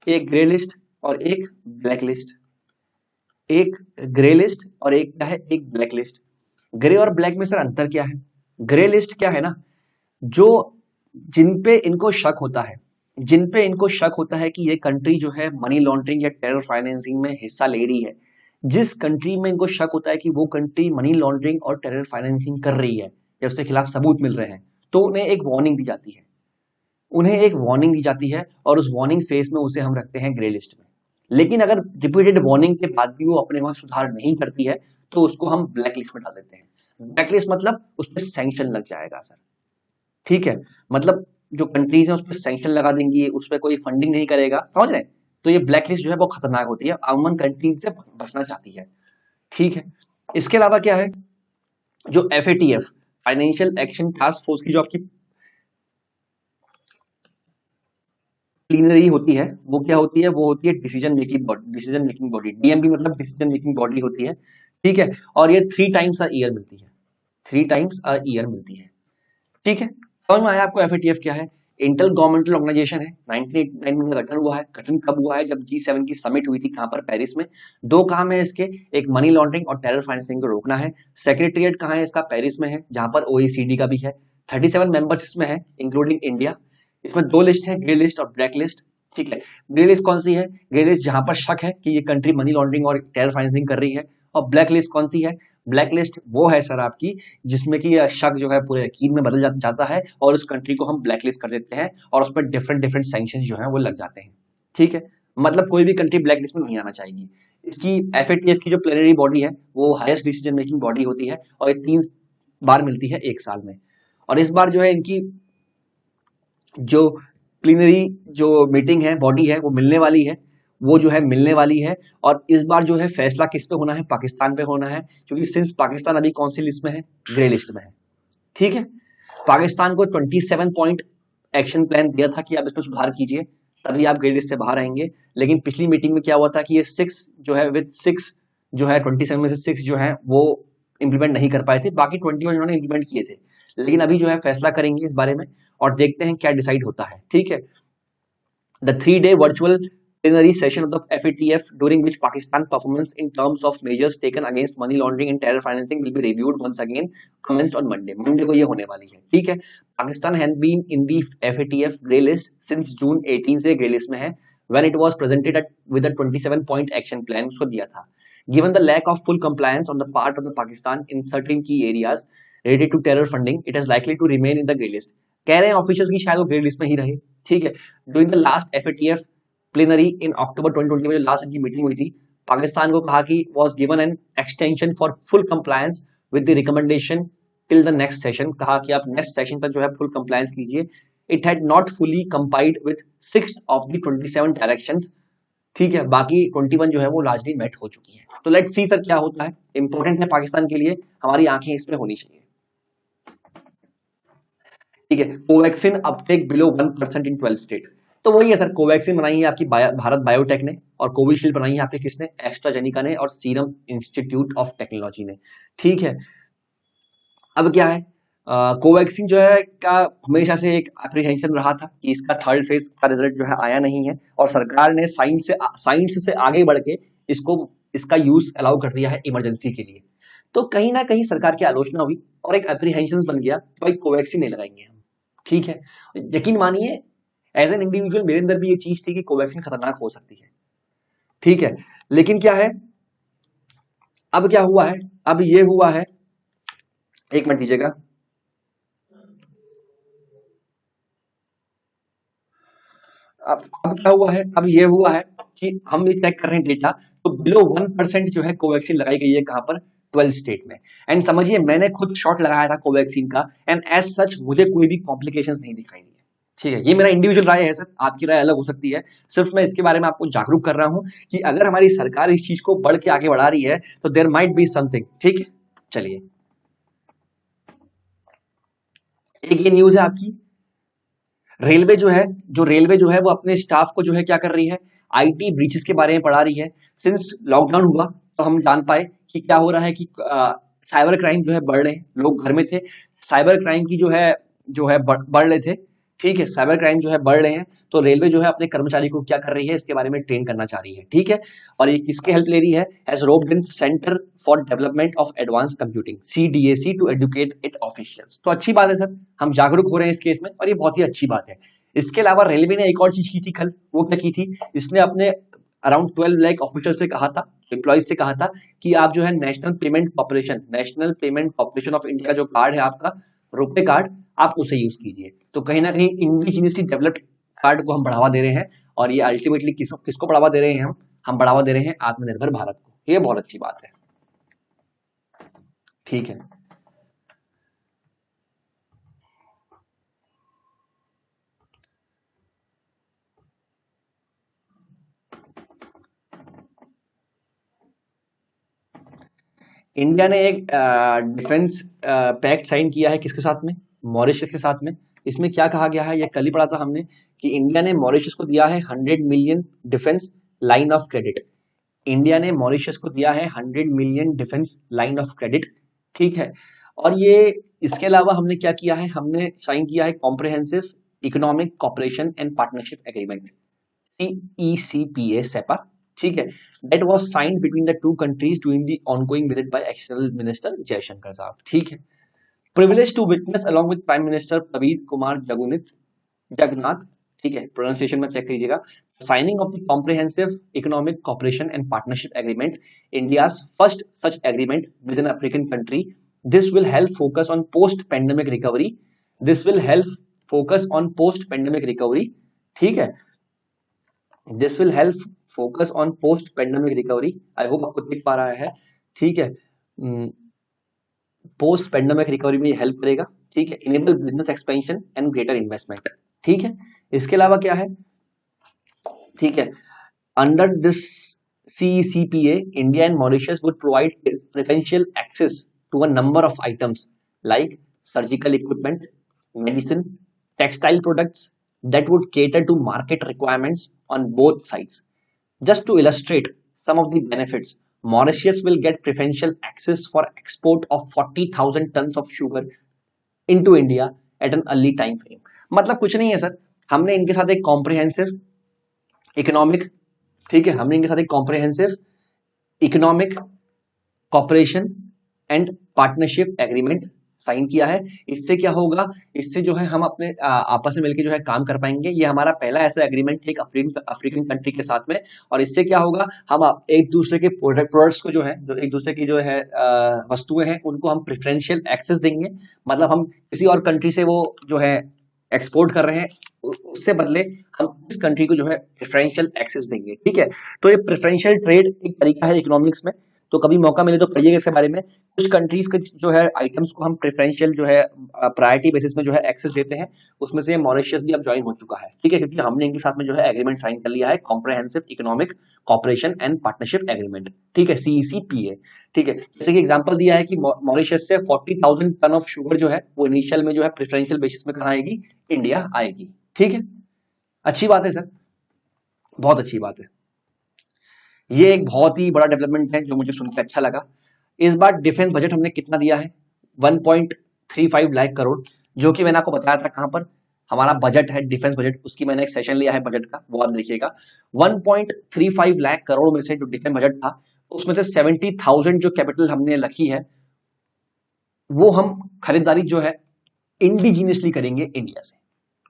एक ग्रे लिस्ट और एक ब्लैक लिस्ट। एक ग्रे लिस्ट और एक क्या है, एक ब्लैक लिस्ट। ग्रे और ब्लैक में सर अंतर क्या है? ग्रे लिस्ट क्या है ना, जो जिन पे इनको शक होता है, जिन पे इनको शक होता है कि ये कंट्री जो है मनी लॉन्ड्रिंग या टेरर फाइनेंसिंग में हिस्सा ले रही है, जिस कंट्री में इनको शक होता है कि वो कंट्री मनी लॉन्ड्रिंग और टेरर फाइनेंसिंग कर रही है या उसके खिलाफ सबूत मिल रहे हैं, तो उन्हें एक वार्निंग दी जाती है। उन्हें एक वार्निंग दी जाती है और उस वार्निंग फेज में उसे हम रखते हैं ग्रे लिस्ट में। लेकिन अगर रिपीटेड वार्निंग के बाद भी वो अपने वहां सुधार नहीं करती है तो उसको हम ब्लैक लिस्ट में डाल देते हैं। ब्लैक लिस्ट मतलब उस पर सैंक्शन लग जाएगा सर, ठीक है, मतलब जो कंट्रीज है उस पर सैंक्शन लगा देंगी, उस पर कोई फंडिंग नहीं करेगा, समझ रहे हैं? तो ये ब्लैक लिस्ट जो है वो खतरनाक होती है, अमन कंट्रीज से बचना चाहती है, ठीक है। इसके अलावा क्या है, जो FATF financial action task force की जो आपकी प्लीनरी होती है, वो क्या होती है, वो होती है डिसीजन मेकिंग बॉडी। DMB मतलब डिसीजन मेकिंग बॉडी होती है, ठीक है। और ये 3 टाइम्स अ ईयर मिलती है, 3 टाइम्स अ ईयर मिलती है, ठीक है। समझ में आया आपको FATF क्या है? इंटर गवर्नमेंटल ऑर्गेनाइजेशन है, 1989 में गठन हुआ है। गठन कब हुआ है? जब G7 की समिट हुई थी, कहां पर? पेरिस में। दो काम है इसके, एक मनी लॉन्ड्रिंग और टेरर फाइनेंसिंग को रोकना है। सेक्रेटरीट कहां है इसका? पेरिस में है, जहां पर OECD का भी है। 37 मेंबर्स इसमें है इंक्लूडिंग इंडिया। इसमें दो लिस्ट है, ग्रे लिस्ट और ब्लैक लिस्ट, ठीक है। ग्रे लिस्ट कौन सी है? ग्रे लिस्ट जहां पर शक है कि ये कंट्री मनी लॉन्ड्रिंग और टेरर फाइनेंसिंग कर रही है। और ब्लैक लिस्ट कौन सी है? ब्लैक लिस्ट वो है सर आपकी जिसमें कि शक जो है पूरे यकीन में बदल जाता है और उस कंट्री को हम ब्लैक लिस्ट कर देते हैं और उस पर डिफरेंट डिफरेंट सैंक्शन जो है वो लग जाते हैं, ठीक है। मतलब कोई भी कंट्री ब्लैक लिस्ट में नहीं आना चाहेगी। इसकी FATF की जो प्लेनरी बॉडी है वो हाईएस्ट डिसीजन मेकिंग बॉडी होती है और ये 3 बार मिलती है एक साल में। और इस बार जो है इनकी जो प्लीनरी जो मीटिंग है, बॉडी है, वो मिलने वाली है, वो जो है मिलने वाली है। और इस बार जो है फैसला किस पे होना है? पाकिस्तान पे होना है, क्योंकि सिंस पाकिस्तान अभी कौन सी लिस्ट में है? ग्रे लिस्ट में है, ठीक है। पाकिस्तान को 27 पॉइंट एक्शन प्लान दिया था कि आप इसमें सुधार कीजिए तभी आप ग्रे लिस्ट से बाहर आएंगे। लेकिन पिछली मीटिंग में क्या हुआ था कि ये 6 जो है विद 6 जो है 27 में से 6 जो है वो इंप्लीमेंट नहीं कर पाए थे, बाकी 21 उन्होंने इंप्लीमेंट किए थे। लेकिन अभी जो है फैसला करेंगे इस बारे में और देखते हैं क्या डिसाइड होता है, ठीक है। The 3-day virtual plenary session of the FATF, during which Pakistan performance in terms of measures taken against money laundering and terror financing will be reviewed once again, commenced on Monday. Monday को ये होने वाली है, ठीक है। Pakistan has been in the FATF grey list since June 18 से grey list में है, when it was presented with a 27-point action plan उसको दिया था। Given the lack of full compliance on the part of the Pakistan in certain key areas related to terror funding, it is likely to remain in the grey list. कह रहे हैं officials की शायद वो grey list में ही रहे, ठीक है। During the last FATF plenary in October 2020 में जो लास्ट इनकी मीटिंग हुई थी, पाकिस्तान को कहा कि was given an extension for full compliance with the recommendation till the next session. कहा कि आप नेक्स्ट सेशन तक जो है फुल कंप्लायंस कीजिए। It had not fully complied with 6 of the 27 directions, ठीक है। बाकी 21 जो है वो लार्जली मेट हो चुकी है। तो लेट्स सी सर क्या होता है। इंपॉर्टेंट है पाकिस्तान के लिए, हमारी आंखें इसमें होनी चाहिए, ठीक है। कोवैक्सीन अपटेक बिलो 1% इन 12 स्टेट। तो वही है सर, कोवैक्सीन बनाई है आपकी भारत बायोटेक ने और कोविशील्ड बनाई है आपकी किसने? एस्ट्राजेनिका ने और सीरम इंस्टीट्यूट ऑफ टेक्नोलॉजी ने, ठीक है। अब क्या है, कोवैक्सीन जो है का हमेशा से एक अप्रीहेंशन रहा था कि इसका 3rd फेज का रिजल्ट जो है आया नहीं है और सरकार ने साइंस से आगे बढ़ के इसका यूज अलाउ कर दिया है इमरजेंसी के लिए। तो कहीं ना कहीं सरकार की आलोचना हुई और एक अप्रीहेंशन बन गया कि भाई कोवैक्सीन नहीं लगाएंगे हम, ठीक है। यकीन मानिए एज एन इंडिविजुअल मेरे अंदर भी ये चीज थी कि कोवैक्सीन खतरनाक हो सकती है, ठीक है। लेकिन क्या है, अब क्या हुआ है, अब ये हुआ है, एक मिनट दीजिएगा, अब क्या हुआ है, अब ये हुआ है कि हम ये चेक कर रहे हैं डेटा, तो बिलो 1% जो है कोवैक्सीन लगाई गई है कहां पर? 12 स्टेट में। एंड समझिए मैंने खुद शॉट लगाया था कोवैक्सीन का एंड एज सच मुझे कोई भी कॉम्प्लिकेशंस नहीं दिखाई दी, ठीक है। ये मेरा इंडिविजुअल राय है सर, आपकी राय अलग हो सकती है। सिर्फ मैं इसके बारे में आपको जागरूक कर रहा हूं कि अगर हमारी सरकार इस चीज को बढ़ के आगे बढ़ा रही है तो देयर माइट बी समथिंग, ठीक है। चलिए एक ये न्यूज है आपकी, रेलवे जो है वो अपने स्टाफ को जो है क्या कर रही है, IT ब्रीचेस के बारे में पढ़ा रही है। सिंस लॉकडाउन हुआ तो हम जान पाए कि क्या हो रहा है कि साइबर क्राइम जो है बढ़ रहे हैं, लोग घर में थे, साइबर क्राइम की जो है बढ़ रहे थे, ठीक है, साइबर क्राइम जो है बढ़ रहे हैं, तो रेलवे जो है अपने कर्मचारी को क्या कर रही है, इसके बारे में ट्रेन करना चाह रही है। ठीक है, और ये किसके हेल्प ले रही है, as roped in centre for development of advance computing CDAC to educate it officials. तो अच्छी बात है सर, हम जागरूक हो रहे हैं इस केस में, और ये बहुत ही अच्छी बात है। इसके अलावा रेलवे ने एक और चीज की थी कल, वो क्या की थी, इसने अपने अराउंड 12 लाख ऑफिसर से कहा था, एम्प्लॉइज से कहा था कि आप जो है national payment corporation of India जो कार्ड है आपका, रुपे कार्ड, आप उसे यूज कीजिए। तो कहीं ना कहीं इंडिजीनियसली डेवलप्ड कार्ड को हम बढ़ावा दे रहे हैं, और ये अल्टीमेटली किसको किसको बढ़ावा दे रहे हैं, हम बढ़ावा दे रहे हैं आत्मनिर्भर भारत को। ये बहुत अच्छी बात है। ठीक है, इंडिया ने एक डिफेंस पैक्ट साइन किया है, किसके साथ में, मॉरिशस के साथ में। इसमें क्या कहा गया है, ये कल ही पढ़ा था हमने, कि इंडिया ने मॉरिशस को दिया है 100 million defence line of credit. India ने मॉरिशस को दिया है 100 million defence line of credit. ठीक है, और ये इसके अलावा हमने क्या किया है, हमने साइन किया है comprehensive economic cooperation and partnership agreement, CECPA CEPA. ठीक है, that was signed between the two countries during the ongoing visit by external minister Jaishankar साहब। ठीक है, privilege to witness along with prime minister Pravind Kumar Jugnauth. ठीक है, pronunciation में check कीजिएगा। Signing of the comprehensive economic cooperation and partnership agreement, India's first such agreement with an African country. This will help focus on post pandemic recovery. This will help focus on post pandemic recovery. ठीक है, this will help focus on post pandemic recovery. I hope आपको दिख पा रहा है। ठीक है, post pandemic recovery में हेल्प करेगा। ठीक है, enable business expansion and greater investment. ठीक है, इसके अलावा क्या है, ठीक है, under this CECPA, India and Mauritius would provide preferential access to a number of items like surgical equipment, medicine, textile products that would cater to market requirements on both sides. Just to illustrate some of the benefits, Mauritius will get preferential access for export of 40,000 tons of sugar into India at an early time frame. मतलब कुछ नहीं है sir, हमने इनके साथ एक comprehensive economic, ठीक है, हमने इनके साथ एक comprehensive economic cooperation and partnership agreement sign किया है। इससे क्या होगा, इससे जो है हम अपने आपस में मिलकर जो है काम कर पाएंगे। ये हमारा पहला ऐसा एग्रीमेंट है एक अफ्रीकन कंट्री के साथ में, और इससे क्या होगा, हम एक दूसरे के प्रोडक्ट्स को जो है, जो एक दूसरे की जो है वस्तुएं हैं, उनको हम प्रेफरेंशियल एक्सेस देंगे। मतलब हम किसी और कंट्री से वो जो है एक्सपोर्ट कर रहे हैं, उससे बदले हम इस कंट्री को जो है प्रेफरेंशियल एक्सेस देंगे। ठीक है, तो ये प्रेफरेंशियल ट्रेड एक तरीका है इकोनॉमिक्स में, तो कभी मौका मिले तो पढ़िएगा इसके बारे में। कुछ कंट्रीज के जो है आइटम्स को हम प्रेफरेंशियल जो है प्रायोरिटी बेसिस में जो है एक्सेस देते हैं, उसमें से मॉरिशस भी अब ज्वाइन हो चुका है। ठीक है, क्योंकि हमने इनके साथ में जो है एग्रीमेंट साइन कर लिया है, comprehensive economic cooperation and partnership agreement. ठीक है, CECPA। ठीक है, जैसे कि एग्जांपल दिया है कि मॉरिशस से 40,000 टन ऑफ शुगर जो है वो इनिशियल में जो है प्रेफरेंशियल बेसिस में कहाँ आएगी, इंडिया आएगी। ठीक है, अच्छी बात है सर, बहुत अच्छी बात है। ये एक बहुत ही बड़ा डेवलपमेंट है जो मुझे सुनकर अच्छा लगा। इस बार डिफेंस बजट हमने कितना दिया है, 1.35 लाख करोड़, जो कि मैंने आपको बताया था कहां पर हमारा बजट है डिफेंस बजट, उसकी मैंने एक सेशन लिया है बजट का, वो आप देखिएगा। 1.35 लाख करोड़ में से जो डिफेंस बजट था, उसमें से 70,000 जो कैपिटल हमने रखी है, वो हम खरीदारी जो है इंडिजीनियसली करेंगे इंडिया से।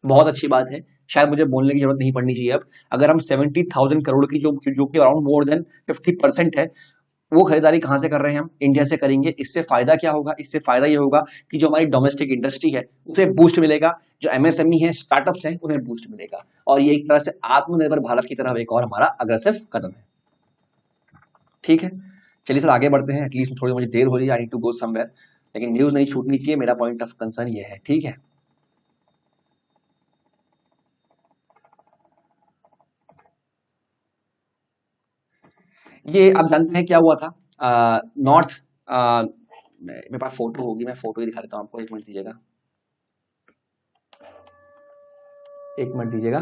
बहुत अच्छी बात है, शायद मुझे बोलने की जरूरत नहीं पड़नी चाहिए अब। अगर हम 70,000 करोड़ की जो कि अराउंड मोर देन 50% है, वो खरीदारी कहां से कर रहे हैं, हम इंडिया से करेंगे। इससे फायदा क्या होगा, इससे फायदा ये होगा कि जो हमारी डोमेस्टिक इंडस्ट्री है उसे बूस्ट मिलेगा, जो MSME है, स्टार्टअप्स हैं, उन्हें बूस्ट मिलेगा, और ये एक तरह से आत्मनिर्भर भारत की तरफ एक और हमारा अग्रेसिव कदम है। ठीक है, चलिए सर आगे बढ़ते हैं। एटलीस्ट थोड़ी मुझे देर हो रही है, I need to go somewhere, लेकिन न्यूज नहीं छूटनी चाहिए, मेरा पॉइंट ऑफ कंसर्न ये है। ठीक है, ये आप जानते हैं क्या हुआ था, नॉर्थ, मेरे पास फोटो होगी, मैं फोटो ही दिखा देता हूँ आपको, एक मिनट दीजिएगा, एक मिनट दीजिएगा।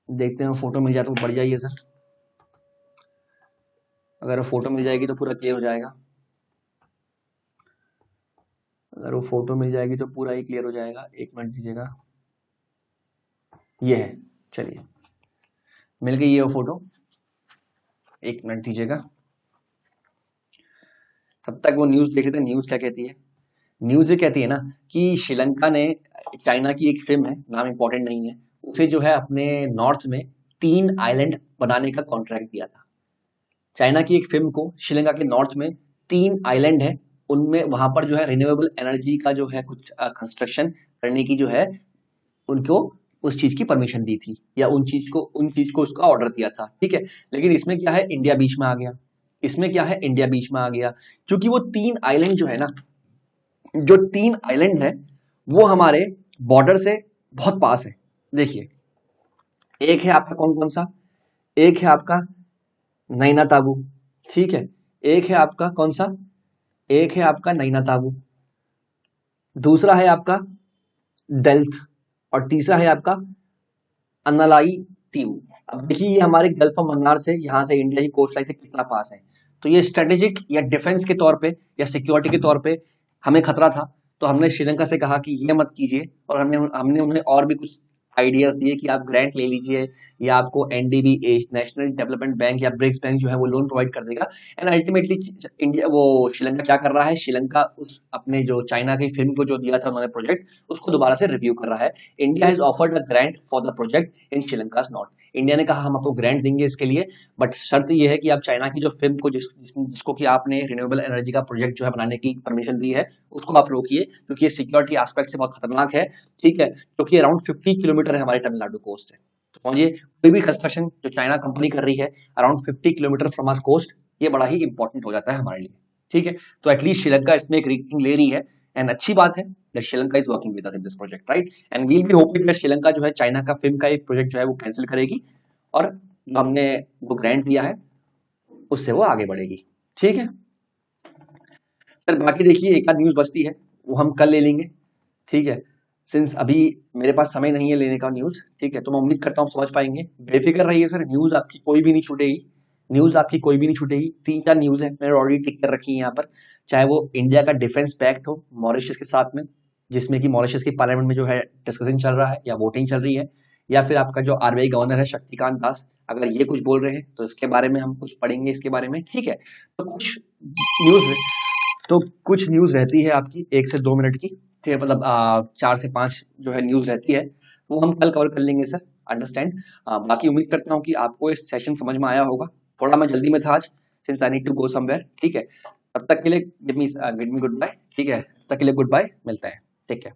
देखते हैं फोटो मिल जाए तो बढ़ जाइए सर, अगर फोटो मिल जाएगी तो पूरा क्लियर हो जाएगा। अगर वो फोटो मिल जाएगी तो पूरा ही क्लियर हो जाएगा। एक मिनट दीजिएगा, ये है, चलिए मिल गई ये वो फोटो। एक मिनट दीजिएगा, तब तक वो न्यूज देख लेते हैं। न्यूज क्या कहती है? न्यूज ये कहती है ना कि श्रीलंका ने, चाइना की एक फिल्म है, नाम इंपॉर्टेंट नहीं है, उसे जो है अपने नॉर्थ में 3 आइलैंड बनाने का कॉन्ट्रैक्ट दिया था। चाइना की एक फिल्म को श्रीलंका के नॉर्थ में 3 आइलैंड है, उनमें वहां पर जो है रिन्यूएबल एनर्जी का जो है कुछ कंस्ट्रक्शन करने की जो है उनको उस चीज की परमिशन दी थी, या उन चीज को उसका ऑर्डर दिया था, ठीक है। लेकिन इसमें क्या है, इंडिया बीच में आ गया। इसमें क्या है, इंडिया बीच में आ गया, क्योंकि वो 3 आइलैंड जो है ना, जो 3 आइलैंड है वो हमारे बॉर्डर से बहुत पास है। देखिए, एक है आपका कौन कौन सा, एक है आपका नैना ताबू, ठीक है। एक है आपका कौन सा, एक है आपका नैना ताबू, दूसरा है आपका डेल्थ, और तीसरा है आपका अनालाई तीऊ। अब देखिए ये हमारे गल्फ ऑफ मन्नार से, यहाँ से इंडिया की कोस्ट लाइन से कितना पास है। तो ये स्ट्रेटेजिक या डिफेंस के तौर पे या सिक्योरिटी के तौर पे हमें खतरा था। तो हमने श्रीलंका से कहा कि ये मत कीजिए, और हमने हमने उन्हें और भी कुछ आइडियाज दिए कि आप ग्रांट ले लीजिए, या आपको एनडीबी नेशनल डेवलपमेंट बैंक या ब्रिक्स बैंक जो है वो लोन प्रोवाइड कर देगा। एंड अल्टीमेटली इंडिया, वो श्रीलंका क्या कर रहा है, श्रीलंका उस अपने जो चाइना की फिल्म को जो दिया था उन्होंने प्रोजेक्ट, उसको दोबारा से रिव्यू कर रहा है। India has offered a grant for the project in श्रीलंका's north. India ने कहा हम आपको ग्रांट देंगे इसके लिए, बट शर्त ये है कि आप चाइना की जो फिल्म को जिसको कि आपने रिन्यूएबल एनर्जी का प्रोजेक्ट जो है बनाने की परमिशन दी है, उसको आप रोकिए, क्योंकि ये सिक्योरिटी एस्पेक्ट से बहुत खतरनाक है, ठीक है। क्योंकि अराउंड 50 किलोमीटर है हमारे तमिलनाडु कोस्ट से। तो समझिए, कोई भी कंस्ट्रक्शन जो चाइना कंपनी कर रही है around 50 kilometre from our coast, ये बड़ा ही इंपॉर्टेंट हो जाता है हमारे लिए, ठीक है। तो एटलीस्ट श्रीलंका इसमें एक रीडिंग ले रही है, एंड अच्छी बात है that Sri Lanka is working with us in this project, right. And we'll be hoping that Sri Lanka जो है चाइना का फिल्म का एक प्रोजेक्ट जो है वो कैंसिल करेगी, और जो हमने वो ग्रांट दिया है उससे वो आगे बढ़ेगी, ठीक है। सर बाकी देखिए एक आध न्यूज बचती है, वो हम कल ले लेंगे, ठीक है। सिंस अभी मेरे पास समय नहीं है लेने का न्यूज, ठीक है, तो मैं उम्मीद करता हूँ समझ पाएंगे। बेफिक्र रहिए सर, न्यूज आपकी कोई भी नहीं छूटेगी, न्यूज आपकी कोई भी नहीं छूटेगी। 3-4 न्यूज है मैंने ऑलरेडी टिक कर रखी है यहाँ पर, चाहे वो इंडिया का डिफेंस पैक्ट हो मॉरिशस के साथ में, जिसमें कि मॉरिशस की पार्लियामेंट में जो है डिस्कशन चल रहा है या वोटिंग चल रही है, या फिर आपका जो आरबीआई गवर्नर है शक्तिकांत दास, अगर ये कुछ बोल रहे हैं तो इसके बारे में हम कुछ पढ़ेंगे इसके बारे में, ठीक है। तो कुछ न्यूज रहती है आपकी 1 से 2 मिनट की, ठीक है, मतलब 4 से 5 जो है न्यूज रहती है, वो हम कल कवर कर लेंगे सर, अंडरस्टैंड। बाकी उम्मीद करता हूँ कि आपको इस सेशन समझ में आया होगा। थोड़ा मैं जल्दी में था आज, since I need to go somewhere, ठीक है। तब तक के लिए गिव मी गुड बाय, ठीक है, तब तक के लिए गुड बाय, मिलते हैं, ठीक है।